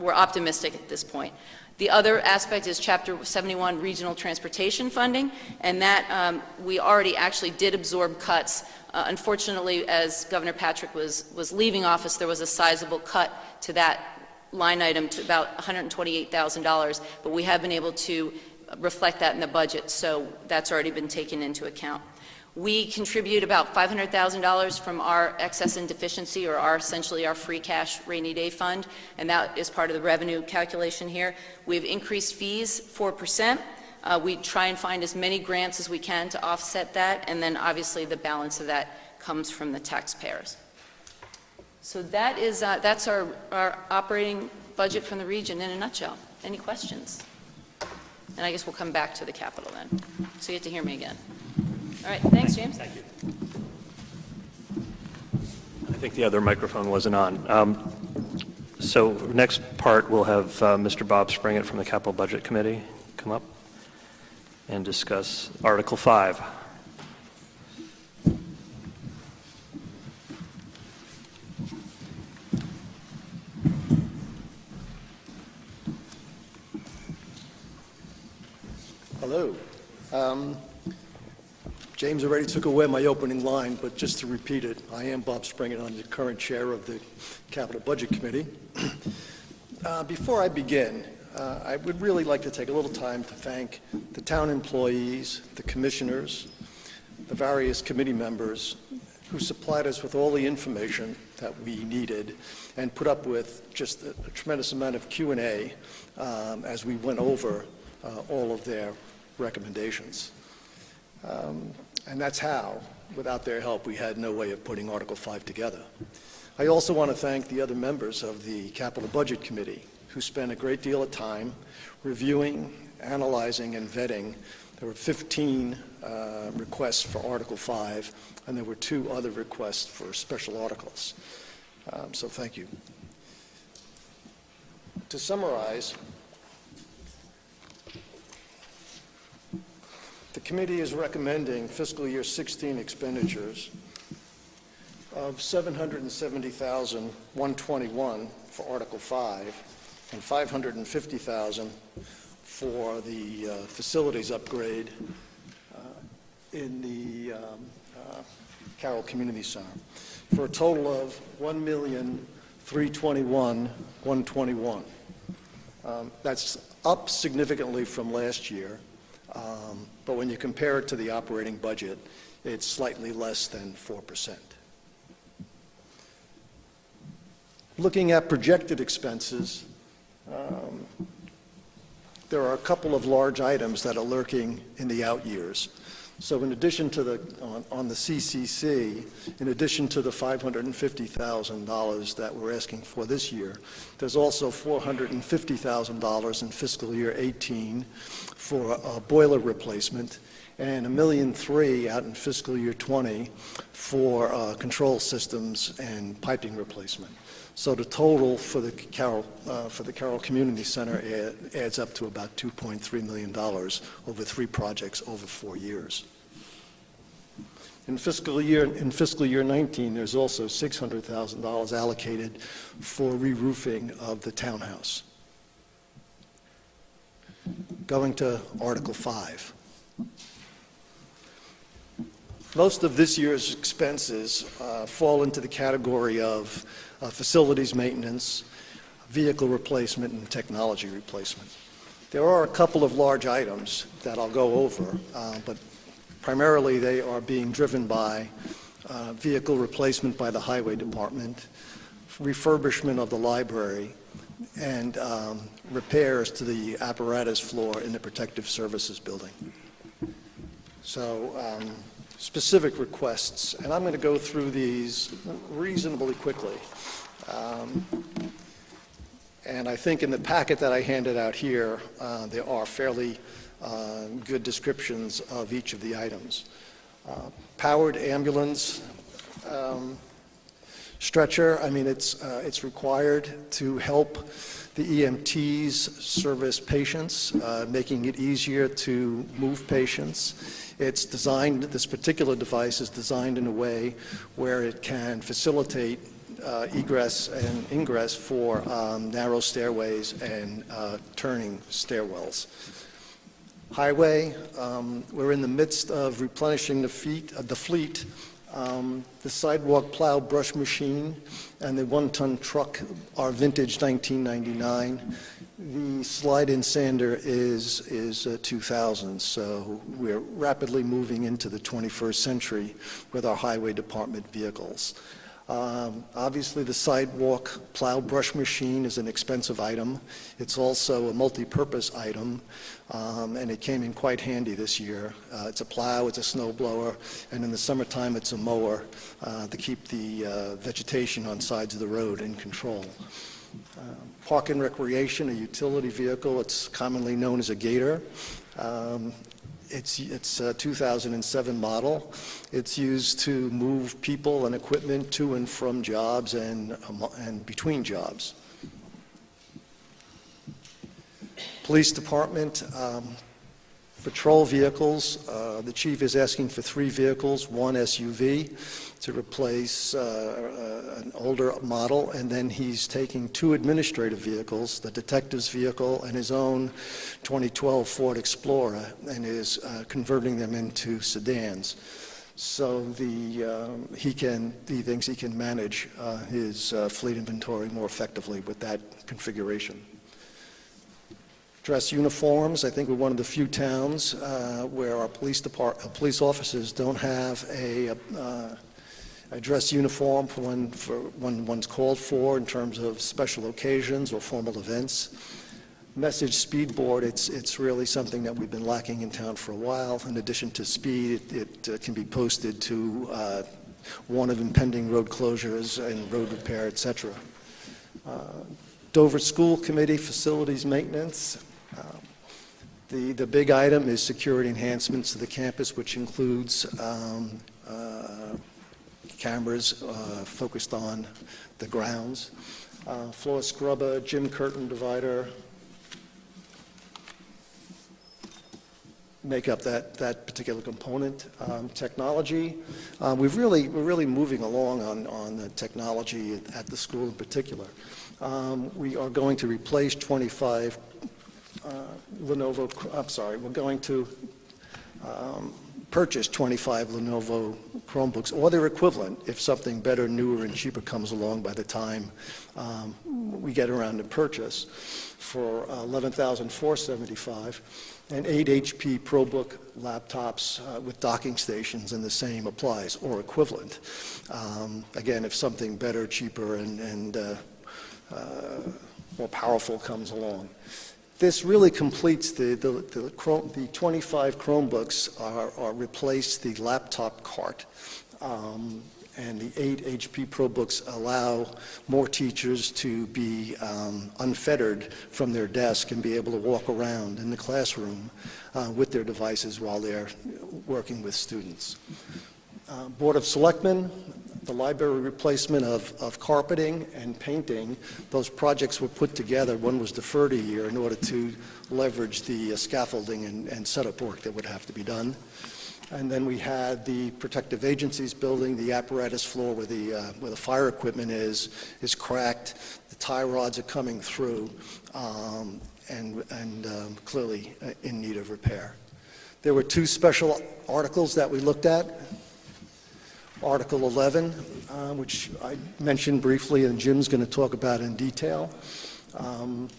optimistic at this point. The other aspect is Chapter 71 regional transportation funding, and that we already actually did absorb cuts. Unfortunately, as Governor Patrick was leaving office, there was a sizable cut to that line item to about $128,000, but we have been able to reflect that in the budget, so that's already been taken into account. We contribute about $500,000 from our excess and deficiency, or essentially our free cash rainy day fund, and that is part of the revenue calculation here. We've increased fees 4%. We try and find as many grants as we can to offset that, and then obviously the balance of that comes from the taxpayers. So that is that's our operating budget from the region in a nutshell. Any questions? And I guess we'll come back to the capital then, so you get to hear me again. All right, thanks, James. Thank you. I think the other microphone wasn't on. So next part, we'll have Mr. Bob Springett from the Capital Budget Committee come up and discuss Article 5. Hello. James already took away my opening line, but just to repeat it, I am Bob Springett. I'm the current chair of the Capital Budget Committee. Before I begin, I would really like to take a little time to thank the town employees, the commissioners, the various committee members who supplied us with all the information that we needed and put up with just a tremendous amount of Q&A as we went over all of their recommendations. And that's how, without their help, we had no way of putting Article 5 together. I also want to thank the other members of the Capital Budget Committee who spent a great deal of time reviewing, analyzing, and vetting. There were 15 requests for Article 5, and there were 2 other requests for special articles. So thank you. To summarize, the committee is recommending fiscal year 16 expenditures of $770,121 for Article 5 and $550,000 for the facilities upgrade in the Carroll Community Center, for a total of $1,321,121. That's up significantly from last year. But when you compare it to the operating budget, it's slightly less than 4%. Looking at projected expenses, there are a couple of large items that are lurking in the out years. So in addition to on the CCC, in addition to the $550,000 that we're asking for this year, there's also $450,000 in fiscal year 18 for a boiler replacement, and $1.3 million out in fiscal year 20 for control systems and piping replacement. So the total for the Carroll Community Center adds up to about $2.3 million over 3 projects over 4 years. In fiscal year 19, there's also $600,000 allocated for re-roofing of the townhouse. Going to Article 5. Most of this year's expenses fall into the category of facilities maintenance, vehicle replacement, and technology replacement. There are a couple of large items that I'll go over, but primarily they are being driven by vehicle replacement by the Highway Department, refurbishment of the library, and repairs to the apparatus floor in the Protective Services building. So specific requests, and I'm going to go through these reasonably quickly. And I think in the packet that I handed out here, there are fairly good descriptions of each of the items. Powered ambulance stretcher, I mean, it's required to help the EMTs service patients, making it easier to move patients. It's designed, this particular device is designed in a way where it can facilitate egress and ingress for narrow stairways and turning stairwells. Highway, we're in the midst of replenishing the fleet. The sidewalk plow brush machine and the one-ton truck are vintage 1999. The slide-in sander is 2000, so we're rapidly moving into the 21st century with our highway department vehicles. Obviously, the sidewalk plow brush machine is an expensive item. It's also a multi-purpose item, and it came in quite handy this year. It's a plow, it's a snow blower, and in the summertime it's a mower to keep the vegetation on sides of the road in control. Park and recreation, a utility vehicle. It's commonly known as a gator. It's a 2007 model. It's used to move people and equipment to and from jobs and between jobs. Police department, patrol vehicles. The chief is asking for 3 vehicles, 1 SUV to replace an older model, and then he's taking 2 administrative vehicles, the detective's vehicle and his own 2012 Ford Explorer, and is converting them into sedans. So he thinks he can manage his fleet inventory more effectively with that configuration. Dress uniforms, I think we're one of the few towns where our police officers don't have a dress uniform for when one's called for in terms of special occasions or formal events. Message speed board, it's really something that we've been lacking in town for a while. In addition to speed, it can be posted to warn of impending road closures and road repair, etc. Dover School Committee facilities maintenance. The big item is security enhancements to the campus, which includes cameras focused on the grounds, floor scrubber, gym curtain divider, make up that particular component. Technology, we're really moving along on the technology at the school in particular. We are going to replace 25 we're going to purchase 25 Lenovo Chromebooks or their equivalent if something better, newer, and cheaper comes along by the time we get around to purchase for $11,475, and 8 HP ProBook laptops with docking stations, and the same applies, or equivalent. Again, if something better, cheaper, and more powerful comes along. This really completes the 25 Chromebooks are replace the laptop cart. And the 8 HP ProBooks allow more teachers to be unfettered from their desk and be able to walk around in the classroom with their devices while they're working with students. Board of Selectmen, the library replacement of carpeting and painting, those projects were put together. One was deferred a year in order to leverage the scaffolding and setup work that would have to be done. And then we had the protective agencies building, the apparatus floor where the fire equipment is cracked. The tie rods are coming through and clearly in need of repair. There were 2 special articles that we looked at. Article 11, which I mentioned briefly, and Jim's going to talk about in detail. But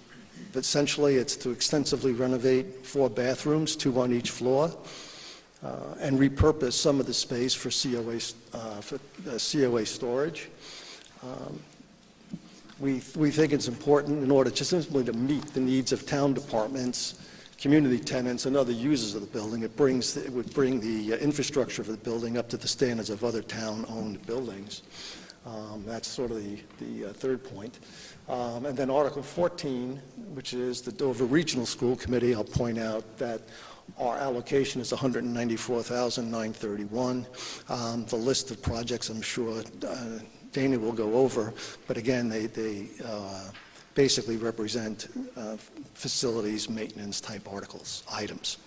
essentially, it's to extensively renovate 4 bathrooms, 2 on each floor, and repurpose some of the space for COA storage. We think it's important in order just simply to meet the needs of town departments, community tenants, and other users of the building. It would bring the infrastructure of the building up to the standards of other town-owned buildings. That's sort of the third point. And then Article 14, which is the Dover Regional School Committee, I'll point out that our allocation is $194,931. The list of projects, I'm sure Dana will go over, but again, they basically represent facilities maintenance type items.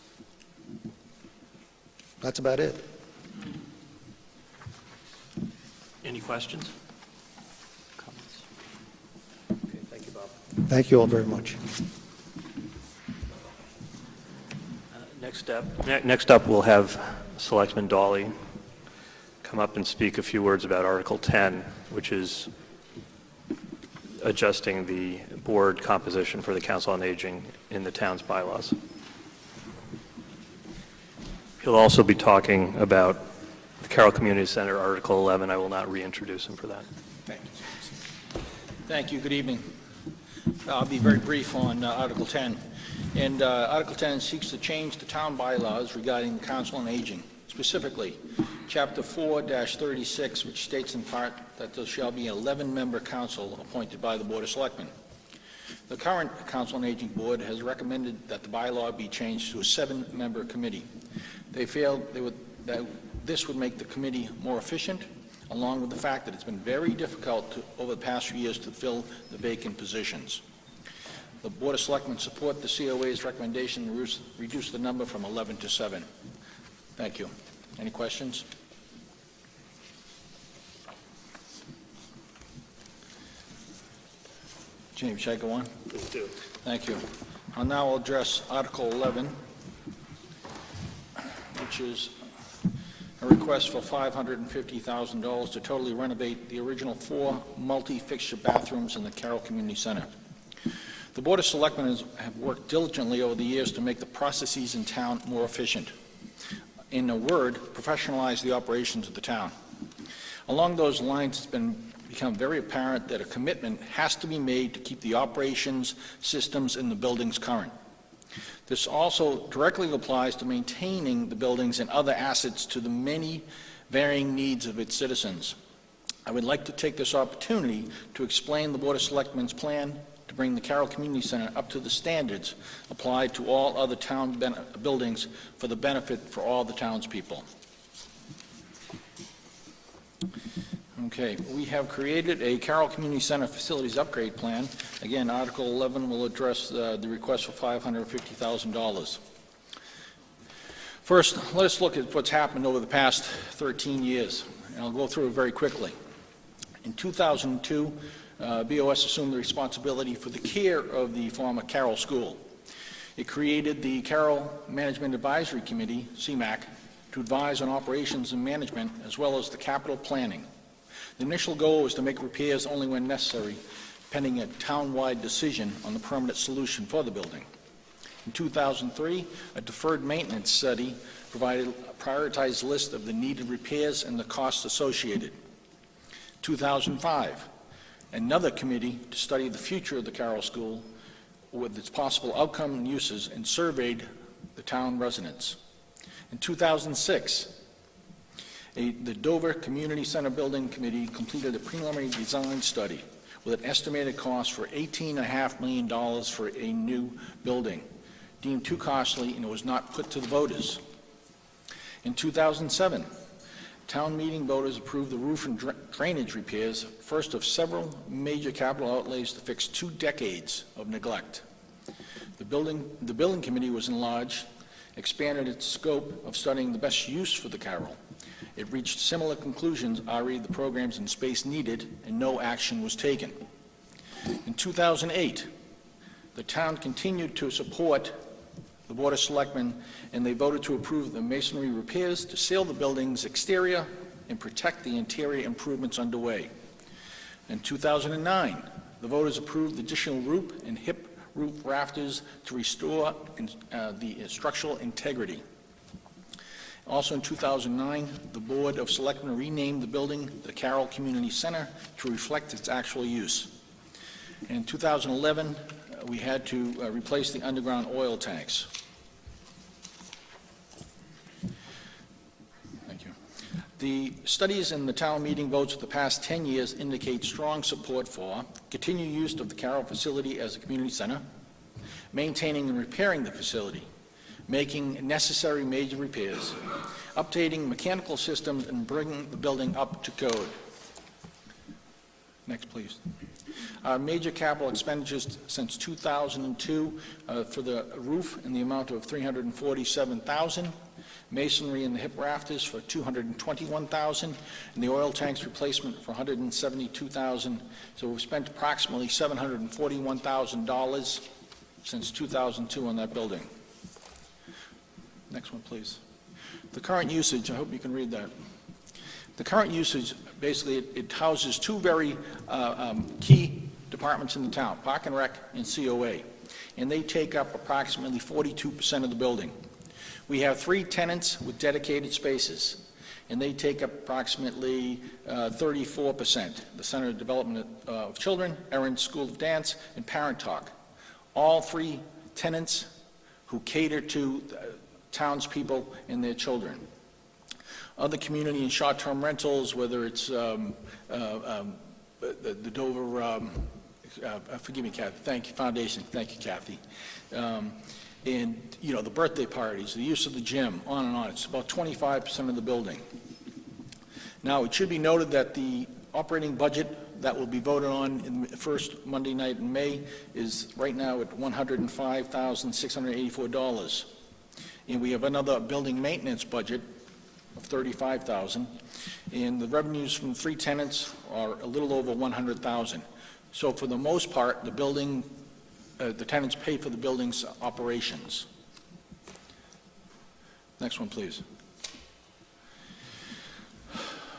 That's about it. Any questions? Comments? Okay, thank you, Bob. Thank you all very much. Next up, we'll have Selectman Dawley come up and speak a few words about Article 10, which is adjusting the board composition for the Council on Aging in the town's bylaws. He'll also be talking about the Carroll Community Center, Article 11. I will not reintroduce him for that. Thank you. Thank you. Good evening. I'll be very brief on Article 10. And Article 10 seeks to change the town bylaws regarding the Council on Aging. Specifically, Chapter 4-36, which states in part that there shall be an 11-member council appointed by the Board of Selectmen. The current Council on Aging Board has recommended that the bylaw be changed to a 7-member committee. They feel that this would make the committee more efficient, along with the fact that it's been very difficult over the past few years to fill the vacant positions. The Board of Selectmen support the COA's recommendation to reduce the number from 11 to 7. Thank you. Any questions? James, should I go on? Please do. Thank you. I'll now address Article 11, which is a request for $550,000 to totally renovate the original 4 multi-fixture bathrooms in the Carroll Community Center. The Board of Selectmen have worked diligently over the years to make the processes in town more efficient. In a word, professionalize the operations of the town. Along those lines, it's become very apparent that a commitment has to be made to keep the operations, systems, and the buildings current. This also directly applies to maintaining the buildings and other assets to the many varying needs of its citizens. I would like to take this opportunity to explain the Board of Selectmen's plan to bring the Carroll Community Center up to the standards applied to all other town buildings for the benefit for all the townspeople. Okay, we have created a Carroll Community Center Facilities Upgrade Plan. Again, Article 11 will address the request for $550,000. First, let us look at what's happened over the past 13 years, and I'll go through it very quickly. In 2002, BOS assumed the responsibility for the care of the former Carroll School. It created the Carroll Management Advisory Committee, CMAC, to advise on operations and management, as well as the capital planning. The initial goal was to make repairs only when necessary, pending a town-wide decision on the permanent solution for the building. In 2003, a deferred maintenance study provided a prioritized list of the needed repairs and the costs associated. 2005, another committee to study the future of the Carroll School with its possible outcome and uses and surveyed the town residents. In 2006, the Dover Community Center Building Committee completed a preliminary design study with an estimated cost for $18.5 million for a new building, deemed too costly, and it was not put to the voters. In 2007, town meeting voters approved the roof and drainage repairs, first of several major capital outlays to fix 2 decades of neglect. The building committee was enlarged, expanded its scope of studying the best use for the Carroll. It reached similar conclusions, i.e. the programs and space needed, and no action was taken. In 2008, the town continued to support the Board of Selectmen, and they voted to approve the masonry repairs to seal the building's exterior and protect the interior improvements underway. In 2009, the voters approved the additional roof and hip roof rafters to restore the structural integrity. Also in 2009, the Board of Selectmen renamed the building the Carroll Community Center to reflect its actual use. And in 2011, we had to replace the underground oil tanks. Thank you. The studies and the town meeting votes of the past 10 years indicate strong support for continued use of the Carroll facility as a community center, maintaining and repairing the facility, making necessary major repairs, updating mechanical systems, and bringing the building up to code. Next, please. Our major capital expenditures since 2002 for the roof in the amount of $347,000, masonry and the hip rafters for $221,000, and the oil tanks replacement for $172,000. So we've spent approximately $741,000 since 2002 on that building. Next one, please. The current usage, I hope you can read that. The current usage, basically, it houses 2 very key departments in the town, Park and Rec and COA, and they take up approximately 42% of the building. We have 3 tenants with dedicated spaces, and they take up approximately 34%, the Center of Development of Children, Erin School of Dance, and Parent Talk. All 3 tenants who cater to townspeople and their children. Other community and short-term rentals, whether it's the Dover, forgive me, Kathy, thank you, Foundation, thank you, Kathy. And, you know, the birthday parties, the use of the gym, on and on. It's about 25% of the building. Now, it should be noted that the operating budget that will be voted on in the first Monday night in May is right now at $105,684. And we have another building maintenance budget of $35,000, and the revenues from 3 tenants are a little over $100,000. So for the most part, the building, the tenants pay for the building's operations. Next one, please.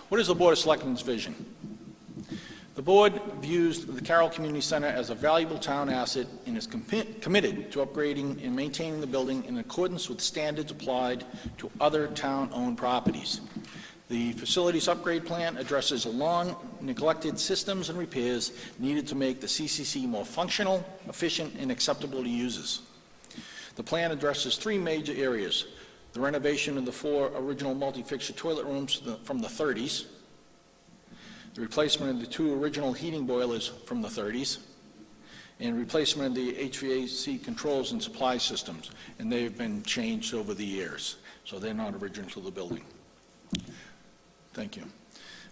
What is the Board of Selectmen's vision? The board views the Carroll Community Center as a valuable town asset and is committed to upgrading and maintaining the building in accordance with standards applied to other town-owned properties. The facilities upgrade plan addresses long neglected systems and repairs needed to make the CCC more functional, efficient, and acceptable to users. The plan addresses 3 major areas: the renovation of the 4 original multi-fixture toilet rooms from the 30s, the replacement of the 2 original heating boilers from the 30s, and replacement of the HVAC controls and supply systems, and they've been changed over the years, so they're not original to the building. Thank you.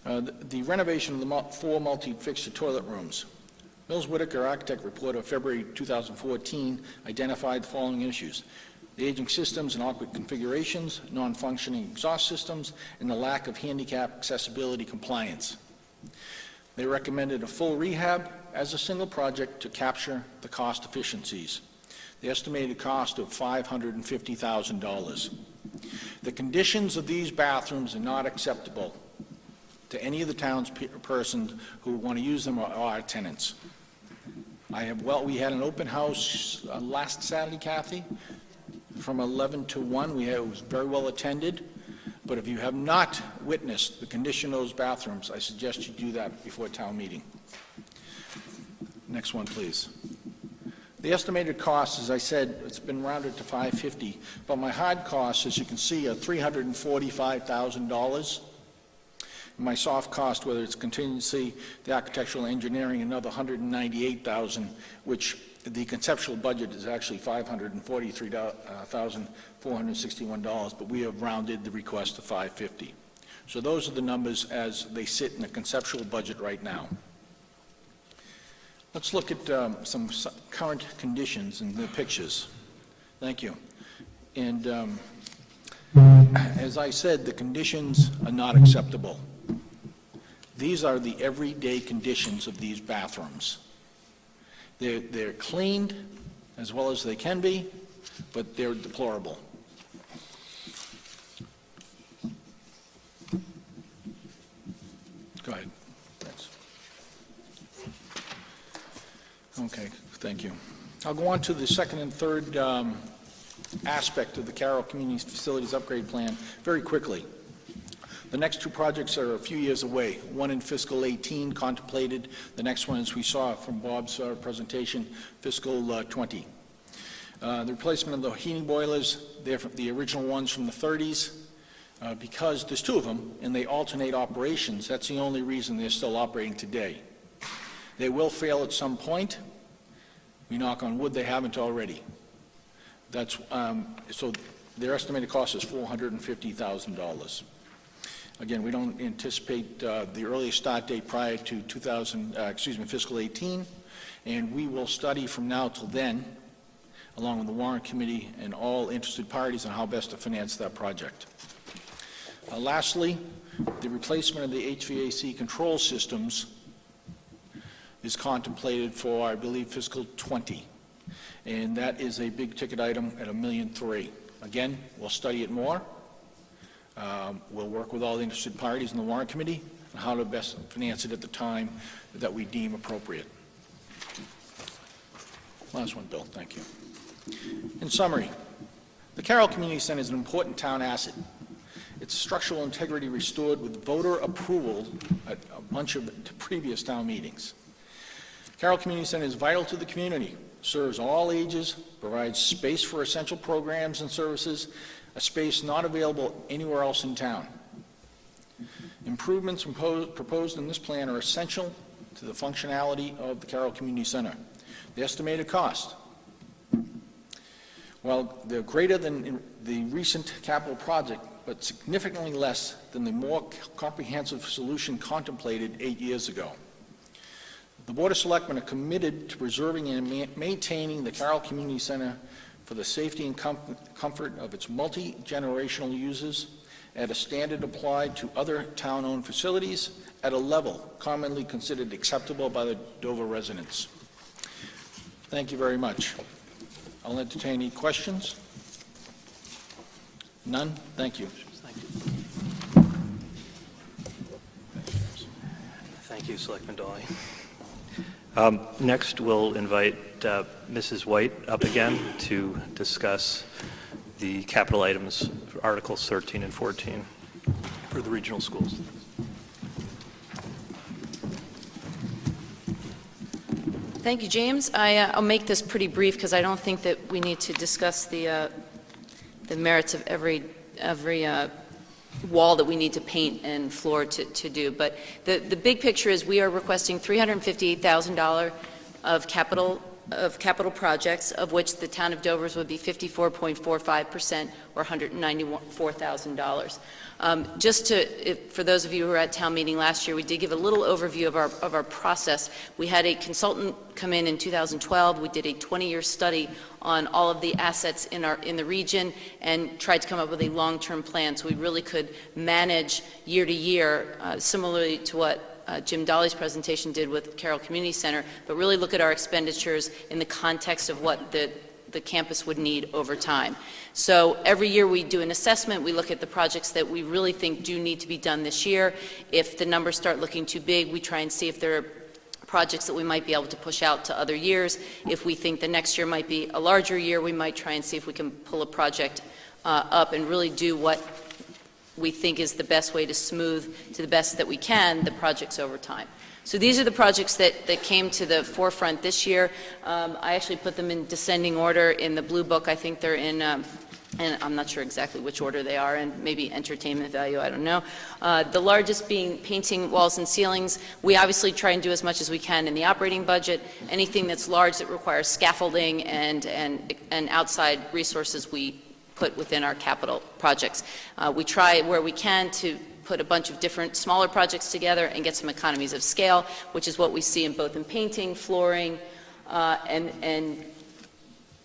The renovation of the 4 multi-fixture toilet rooms. Mills Whitaker Architect Report of February 2014 identified the following issues: the aging systems and awkward configurations, non-functioning exhaust systems, and the lack of handicap accessibility compliance. They recommended a full rehab as a single project to capture the cost efficiencies. The estimated cost of $550,000. The conditions of these bathrooms are not acceptable to any of the town's persons who want to use them or our tenants. We had an open house last Saturday, Kathy, from 11 to 1. It was very well attended. But if you have not witnessed the condition of those bathrooms, I suggest you do that before town meeting. Next one, please. The estimated cost, as I said, it's been rounded to $550, but my hard costs, as you can see, are $345,000. My soft cost, whether it's contingency, the architectural engineering, another $198,000, which the conceptual budget is actually $543,461, but we have rounded the request to $550. So those are the numbers as they sit in the conceptual budget right now. Let's look at some current conditions and the pictures. Thank you. And as I said, the conditions are not acceptable. These are the everyday conditions of these bathrooms. They're cleaned as well as they can be, but they're deplorable. Go ahead. Thanks. Okay, thank you. I'll go on to the second and third aspect of the Carroll Community Facilities Upgrade Plan very quickly. The next two projects are a few years away. One in fiscal 18 contemplated. The next one, as we saw from Bob's presentation, fiscal 20. The replacement of the heating boilers, they're from the original ones from the 30s. Because there's two of them and they alternate operations, that's the only reason they're still operating today. They will fail at some point. We knock on wood they haven't already. That's so their estimated cost is $450,000. Again, we don't anticipate the earliest start date prior to fiscal 18, and we will study from now till then, along with the Warrant Committee and all interested parties, on how best to finance that project. Lastly, the replacement of the HVAC control systems is contemplated for, I believe, fiscal 20, and that is a big ticket item at $1.3 million. Again, we'll study it more. We'll work with all the interested parties in the Warrant Committee on how to best finance it at the time that we deem appropriate. Last one, Bill. Thank you. In summary, the Carroll Community Center is an important town asset. Its structural integrity restored with voter approval at a bunch of previous town meetings. Carroll Community Center is vital to the community, serves all ages, provides space for essential programs and services, a space not available anywhere else in town. Improvements proposed in this plan are essential to the functionality of the Carroll Community Center. The estimated cost, while they're greater than the recent capital project, but significantly less than the more comprehensive solution contemplated 8 years ago. The Board of Selectmen are committed to preserving and maintaining the Carroll Community Center for the safety and comfort of its multi-generational users at a standard applied to other town-owned facilities at a level commonly considered acceptable by the Dover residents. Thank you very much. I'll entertain any questions. None? Thank you. Thank you, Selectman Dolly. Next, we'll invite Mrs. White up again to discuss the capital items, Articles 13 and 14 for the regional schools. Thank you, James. I'll make this pretty brief because I don't think that we need to discuss the merits of every wall that we need to paint and floor to do. But the big picture is we are requesting $358,000 of capital projects, of which the town of Dover's would be 54.45% or $194,000. For those of you who were at town meeting last year, we did give a little overview of our process. We had a consultant come in 2012. We did a 20-year study on all of the assets in the region and tried to come up with a long-term plan so we really could manage year to year, similarly to what Jim Dolly's presentation did with Carroll Community Center, but really look at our expenditures in the context of what the campus would need over time. So every year we do an assessment. We look at the projects that we really think do need to be done this year. If the numbers start looking too big, we try and see if there are projects that we might be able to push out to other years. If we think the next year might be a larger year, we might try and see if we can pull a project up and really do what we think is the best way to smooth, to the best that we can, the projects over time. So these are the projects that came to the forefront this year. I actually put them in descending order in the blue book. I think they're in, and I'm not sure exactly which order they are, and maybe entertainment value, I don't know. The largest being painting walls and ceilings. We obviously try and do as much as we can in the operating budget. Anything that's large that requires scaffolding and outside resources, we put within our capital projects. We try where we can to put a bunch of different smaller projects together and get some economies of scale, which is what we see in both in painting, flooring, and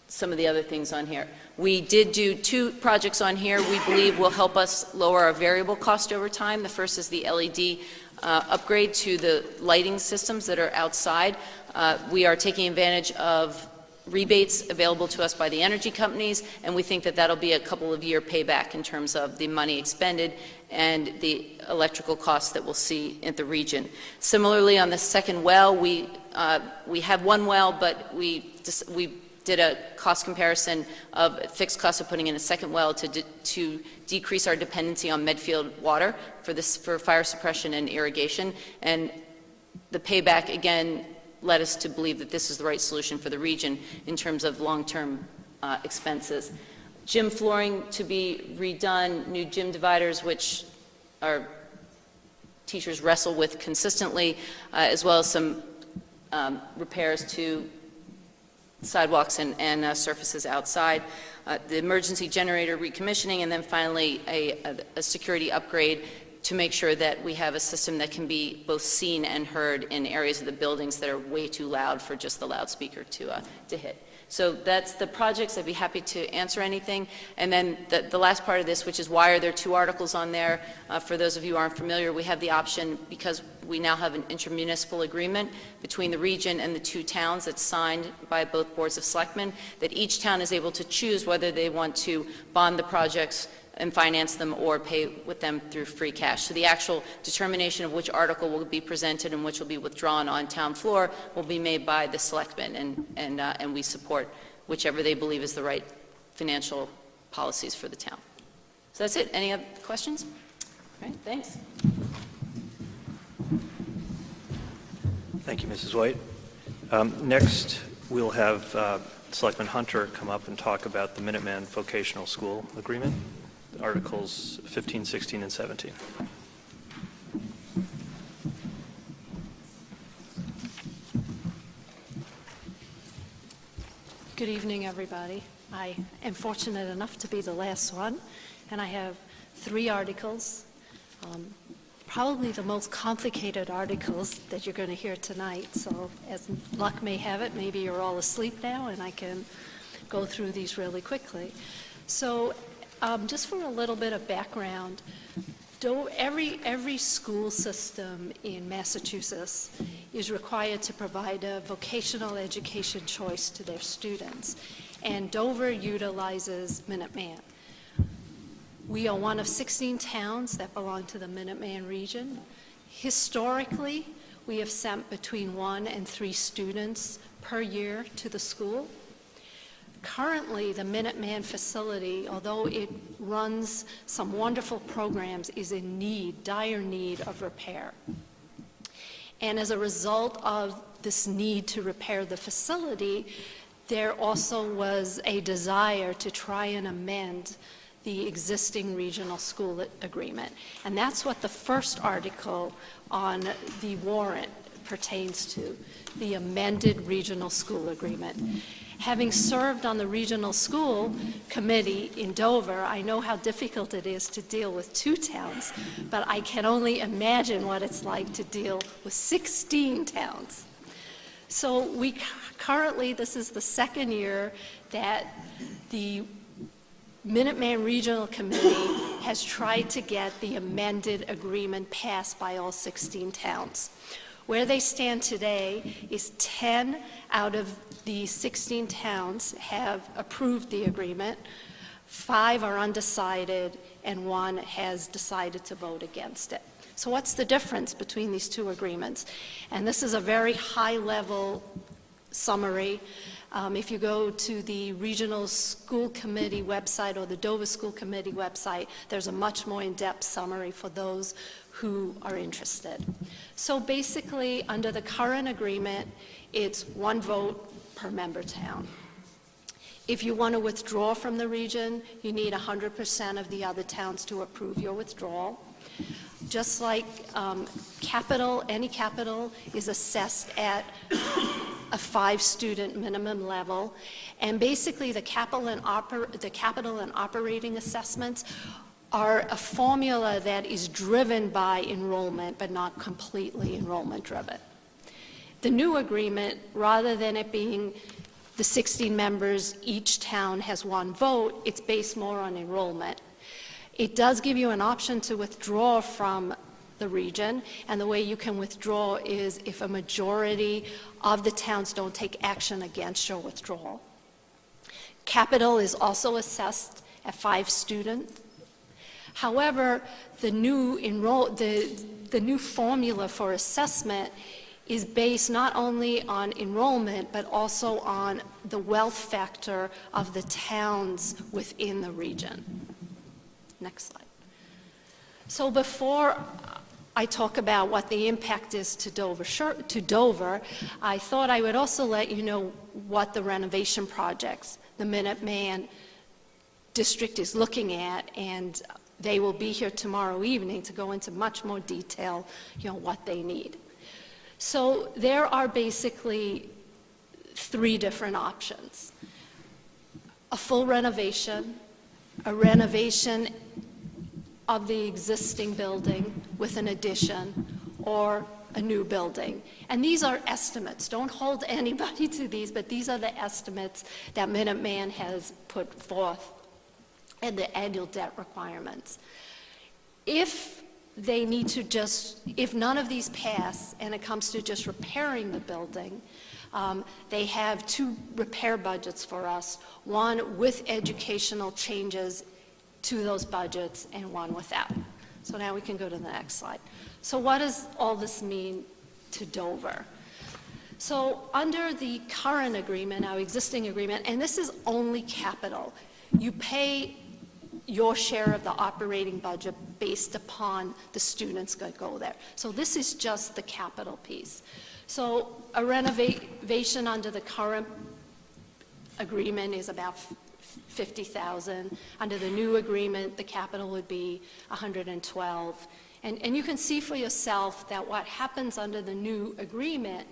some of the other things on here. We did do 2 projects on here we believe will help us lower our variable cost over time. The first is the LED upgrade to the lighting systems that are outside. We are taking advantage of rebates available to us by the energy companies, and we think that that'll be a couple of year payback in terms of the money expended and the electrical costs that we'll see in the region. Similarly, on the second well, we have one well, but we did a cost comparison of fixed costs of putting in a second well to decrease our dependency on Medfield water for fire suppression and irrigation, and the payback again led us to believe that this is the right solution for the region in terms of long-term expenses. Gym flooring to be redone, new gym dividers, which our teachers wrestle with consistently, as well as some repairs to sidewalks and surfaces outside. The emergency generator recommissioning, and then finally a security upgrade to make sure that we have a system that can be both seen and heard in areas of the buildings that are way too loud for just the loudspeaker to hit. So that's the projects. I'd be happy to answer anything. And then the last part of this, which is why are there 2 articles on there? For those of you who aren't familiar, we have the option, because we now have an intermunicipal agreement between the region and the 2 towns that's signed by both boards of selectmen, that each town is able to choose whether they want to bond the projects and finance them or pay with them through free cash. So the actual determination of which article will be presented and which will be withdrawn on town floor will be made by the selectmen, and we support whichever they believe is the right financial policies for the town. So that's it. Any other questions? All right, thanks. Thank you, Mrs. White. Next, we'll have Selectman Hunter come up and talk about the Minuteman Vocational School Agreement, Articles 15, 16, and 17. Good evening, everybody. I am fortunate enough to be the last one, and I have 3 articles, probably the most complicated articles that you're going to hear tonight. So as luck may have it, maybe you're all asleep now, and I can go through these really quickly. So just for a little bit of background, every school system in Massachusetts is required to provide a vocational education choice to their students, and Dover utilizes Minuteman. We are one of 16 towns that belong to the Minuteman region. Historically, we have sent between 1 and 3 students per year to the school. Currently, the Minuteman facility, although it runs some wonderful programs, is in dire need of repair. And as a result of this need to repair the facility, there also was a desire to try and amend the existing regional school agreement. And that's what the first article on the warrant pertains to, the amended regional school agreement. Having served on the regional school committee in Dover, I know how difficult it is to deal with 2 towns, but I can only imagine what it's like to deal with 16 towns. So we currently, this is the 2nd year that the Minuteman Regional Committee has tried to get the amended agreement passed by all 16 towns. Where they stand today is 10 out of the 16 towns have approved the agreement, 5 are undecided, and 1 has decided to vote against it. So what's the difference between these two agreements? And this is a very high-level summary. If you go to the Regional School Committee website or the Dover School Committee website, there's a much more in-depth summary for those who are interested. So basically, under the current agreement, it's one vote per member town. If you want to withdraw from the region, you need 100% of the other towns to approve your withdrawal. Just like any capital is assessed at a 5-student minimum level, and basically the capital and operating assessments are a formula that is driven by enrollment, but not completely enrollment driven. The new agreement, rather than it being the 16 members, each town has one vote, it's based more on enrollment. It does give you an option to withdraw from the region, and the way you can withdraw is if a majority of the towns don't take action against your withdrawal. Capital is also assessed at 5 students. However, the new formula for assessment is based not only on enrollment, but also on the wealth factor of the towns within the region. Next slide. So before I talk about what the impact is to Dover, I thought I would also let you know what the renovation projects the Minuteman District is looking at, and they will be here tomorrow evening to go into much more detail, what they need. So there are basically 3 different options: a full renovation, a renovation of the existing building with an addition, or a new building. And these are estimates. Don't hold anybody to these, but these are the estimates that Minuteman has put forth and the annual debt requirements. If none of these pass and it comes to just repairing the building, they have 2 repair budgets for us, one with educational changes to those budgets and one without. So now we can go to the next slide. So what does all this mean to Dover? So under the current agreement, our existing agreement, and this is only capital, you pay your share of the operating budget based upon the students that go there. So this is just the capital piece. So a renovation under the current agreement is about $50,000. Under the new agreement, the capital would be $112,000. And you can see for yourself that what happens under the new agreement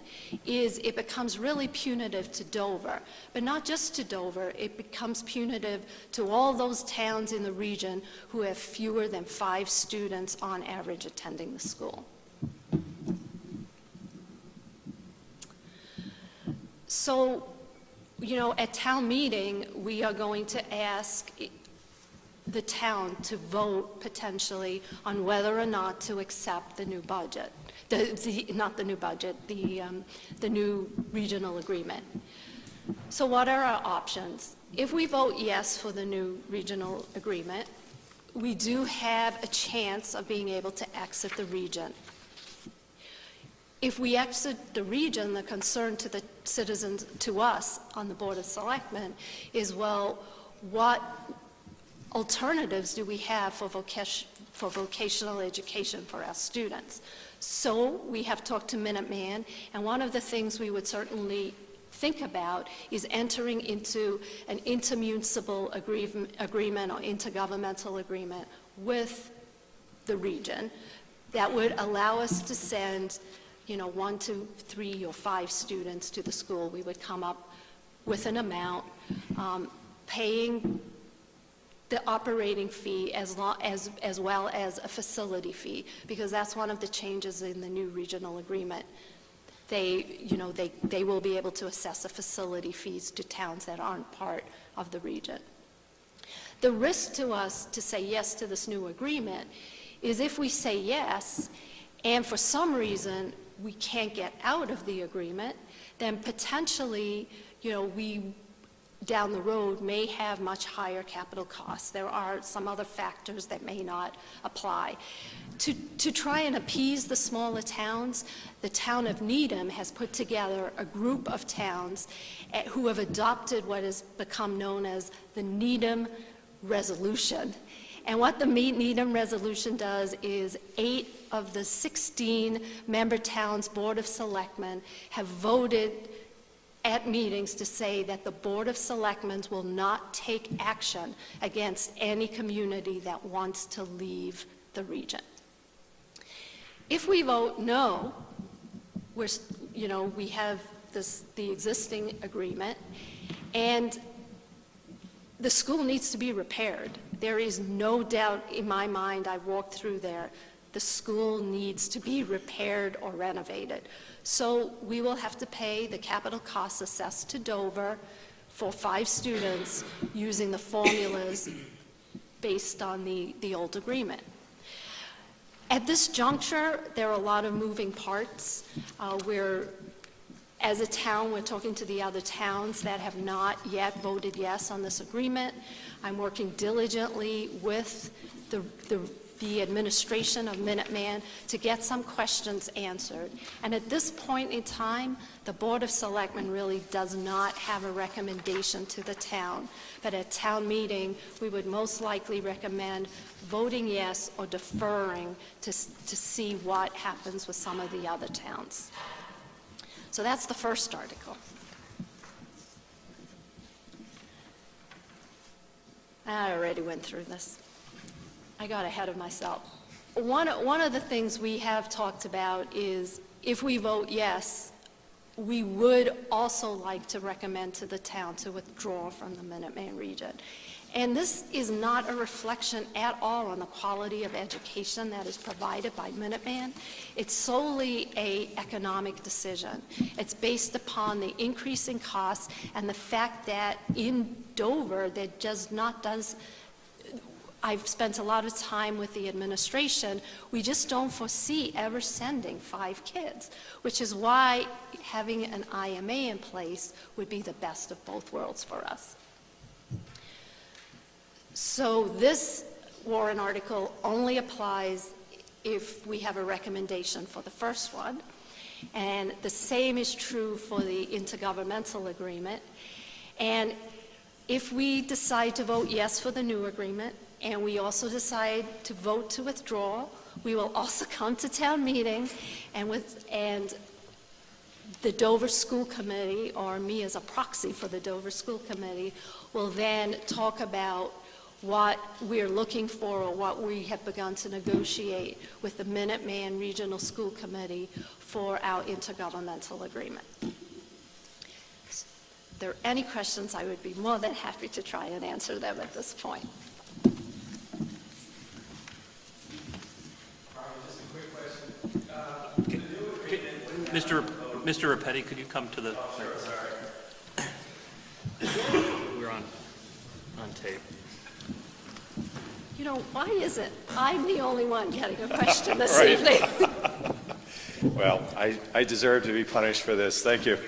is it becomes really punitive to Dover. But not just to Dover, it becomes punitive to all those towns in the region who have fewer than 5 students on average attending the school. So, at town meeting, we are going to ask the town to vote potentially on whether or not to accept the new budget, not the new budget, the new regional agreement. So what are our options? If we vote yes for the new regional agreement, we do have a chance of being able to exit the region. If we exit the region, the concern to the citizens, to us on the Board of Selectmen, is, well, what alternatives do we have for vocational education for our students? So we have talked to Minuteman, and one of the things we would certainly think about is entering into an intermunicipal agreement or intergovernmental agreement with the region that would allow us to send 1 to 3 or 5 students to the school. We would come up with an amount, paying the operating fee as well as a facility fee, because that's one of the changes in the new regional agreement. They will be able to assess a facility fees to towns that aren't part of the region. The risk to us to say yes to this new agreement is if we say yes, and for some reason we can't get out of the agreement, then potentially, we down the road may have much higher capital costs. There are some other factors that may not apply. To try and appease the smaller towns, the town of Needham has put together a group of towns who have adopted what has become known as the Needham Resolution. And what the Needham Resolution does is 8 of the 16 member towns' Board of Selectmen have voted at meetings to say that the Board of Selectmen will not take action against any community that wants to leave the region. If we vote no, we have the existing agreement, and the school needs to be repaired. There is no doubt in my mind, I've walked through there, the school needs to be repaired or renovated. So we will have to pay the capital costs assessed to Dover for 5 students using the formulas based on the old agreement. At this juncture, there are a lot of moving parts. As a town, we're talking to the other towns that have not yet voted yes on this agreement. I'm working diligently with the administration of Minuteman to get some questions answered. And at this point in time, the Board of Selectmen really does not have a recommendation to the town. But at town meeting, we would most likely recommend voting yes or deferring to see what happens with some of the other towns. So that's the first article. I already went through this. I got ahead of myself. One of the things we have talked about is if we vote yes, we would also like to recommend to the town to withdraw from the Minuteman region. And this is not a reflection at all on the quality of education that is provided by Minuteman. It's solely an economic decision. It's based upon the increasing costs and the fact that in Dover, I've spent a lot of time with the administration. We just don't foresee ever sending 5 kids, which is why having an IMA in place would be the best of both worlds for us. So this warrant article only applies if we have a recommendation for the first one. And the same is true for the intergovernmental agreement. And if we decide to vote yes for the new agreement, and we also decide to vote to withdraw, we will also come to town meeting, and the Dover School Committee, or me as a proxy for the Dover School Committee, will then talk about what we're looking for or what we have begun to negotiate with the Minuteman Regional School Committee for our intergovernmental agreement. If there are any questions, I would be more than happy to try and answer them at this point. Mr. Rapetti, could you come to the... We're on tape. You know, why is it I'm the only one getting a question this Right. evening? Well, I deserve to be punished for this. Thank you.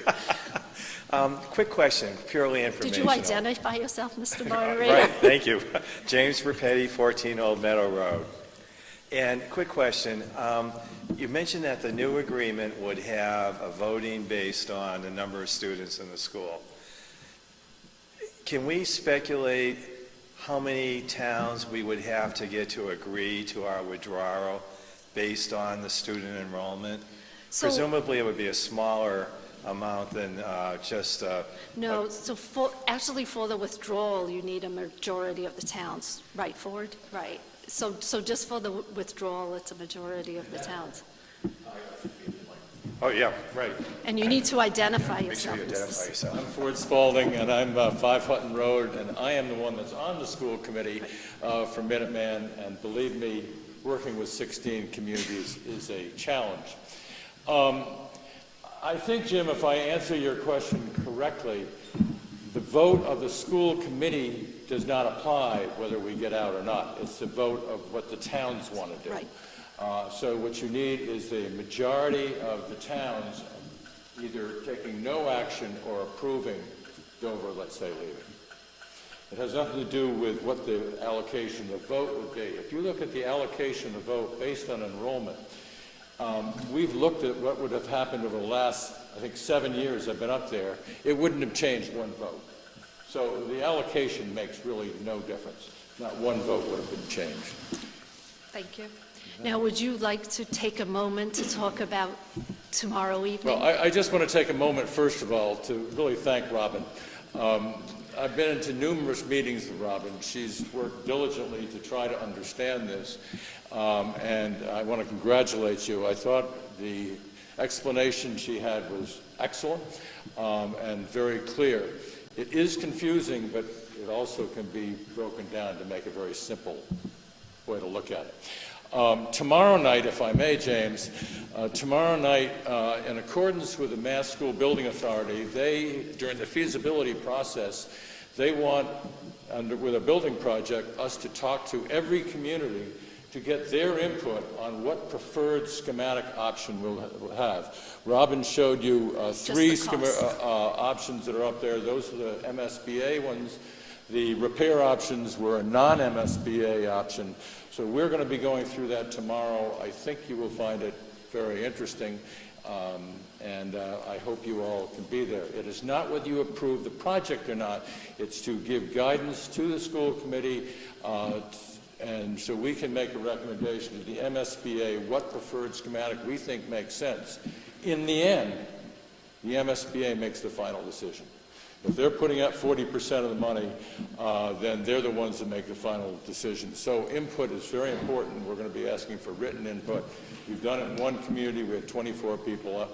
Quick question, purely Did informational. you identify yourself, Mr. Moderator? Right, thank you. James Rapetti, 14 Old Meadow Road. And quick question, you mentioned that the new agreement would have a voting based on the number of students in the school. Can we speculate how many towns we would have to get to agree to our withdrawal based on the student enrollment? So- Presumably, it would be a smaller amount than just... No, so actually for the withdrawal, you need a majority of the towns, right, Ford? Right. So just for the withdrawal, it's a majority of the towns. Oh, yeah, right. And you need to identify Make sure yourself. you identify yourself. I'm Ford Spalding, and I'm 5 Hutton Road, and I am the one that's on the school committee for Minuteman, and believe me, working with 16 communities is a challenge. I think, Jim, if I answer your question correctly, the vote of the school committee does not apply whether we get out or not. It's the vote of what the towns want to do. Right. So what you need is the majority of the towns either taking no action or approving Dover, let's say, leaving. It has nothing to do with what the allocation of vote would be. If you look at the allocation of vote based on enrollment, we've looked at what would have happened over the last, I think, 7 years I've been up there. It wouldn't have changed one vote. So the allocation makes really no difference. Not one vote would have been changed. Thank you. Now, would you like to take a moment to talk about tomorrow evening? Well, I just want to take a moment, first of all, to really thank Robin. I've been into numerous meetings with Robin. She's worked diligently to try to understand this, and I want to congratulate you. I thought the explanation she had was excellent and very clear. It is confusing, but it also can be broken down to make a very simple way to look at it. Tomorrow night, if I may, James, tomorrow night, in accordance with the Mass School Building Authority, during the feasibility process, they want, with a building project, us to talk to every community to get their input on what preferred schematic option we'll have. Robin showed you three options that are up there. Those are the MSBA ones. The repair options were a non-MSBA option. So we're going to be going through that tomorrow. I think you will find it very interesting, and I hope you all can be there. It is not whether you approve the project or not. It's to give guidance to the school committee, and so we can make a recommendation to the MSBA what preferred schematic we think makes sense. In the end, the MSBA makes the final decision. If they're putting up 40% of the money, then they're the ones that make the final decision. So input is very important. We're going to be asking for written input. We've done it in one community. We had 24 people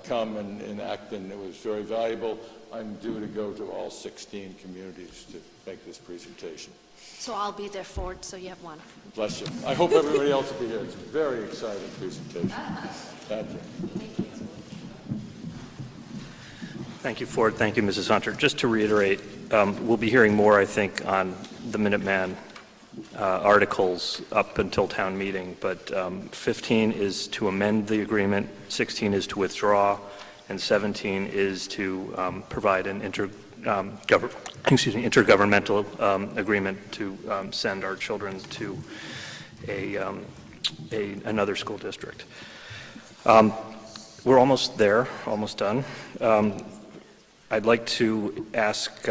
come in Acton. It was very valuable. I'm due to go to all 16 communities to make this presentation. So I'll be there for it, so you have one. Bless you. I hope everybody else will be here. It's a very exciting presentation. Thank you. Thank you, Ford. Thank you, Mrs. Hunter. Just to reiterate, we'll be hearing more, I think, on the Minuteman articles up until town meeting, but 15 is to amend the agreement, 16 is to withdraw, and 17 is to provide an intergovernmental agreement to send our children to another school district. We're almost there, almost done. I'd like to ask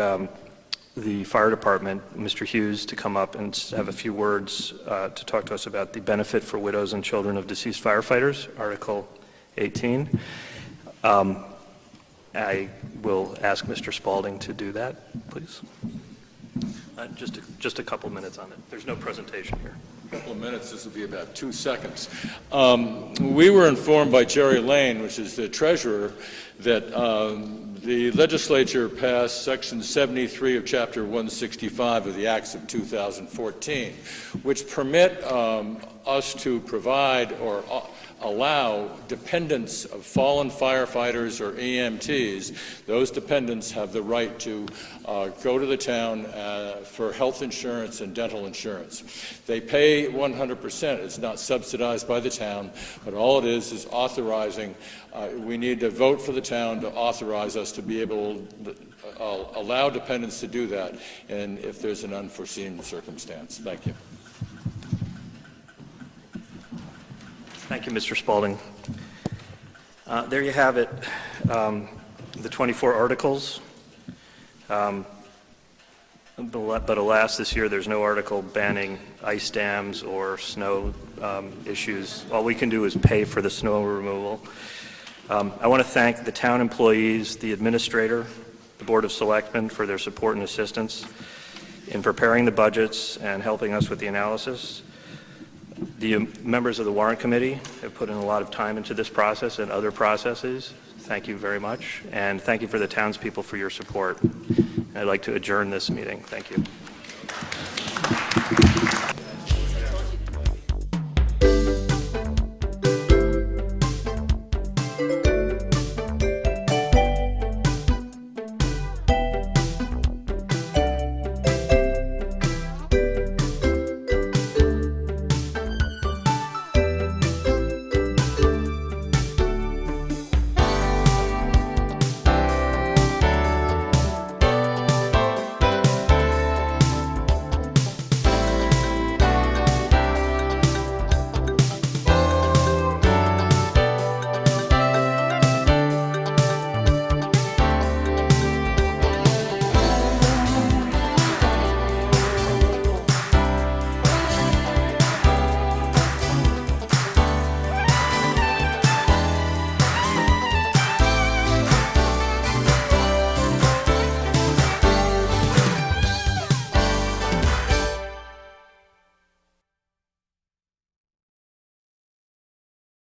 the fire department, Mr. Hughes, to come up and have a few words to talk to us about the benefit for widows and children of deceased firefighters, Article 18. I will ask Mr. Spalding to do that, please. Just a couple minutes on it. There's no presentation here. A couple of minutes, this will be about 2 seconds. We were informed by Jerry Lane, which is the treasurer, that the legislature passed Section 73 of Chapter 165 of the Acts of 2014, which permit us to provide or allow dependents of fallen firefighters or EMTs. Those dependents have the right to go to the town for health insurance and dental insurance. They pay 100%. It's not subsidized by the town, but all it is authorizing. We need to vote for the town to authorize us to be able to allow dependents to do that, and if there's an unforeseen circumstance. Thank you. Thank you, Mr. Spalding. There you have it, the 24 articles. But alas, this year there's no article banning ice dams or snow issues. All we can do is pay for the snow removal. I want to thank the town employees, the administrator, the Board of Selectmen for their support and assistance in preparing the budgets and helping us with the analysis. The members of the Warrant Committee have put in a lot of time into this process and other processes. Thank you very much. And thank you for the townspeople for your support. I'd like to adjourn this meeting. Thank you.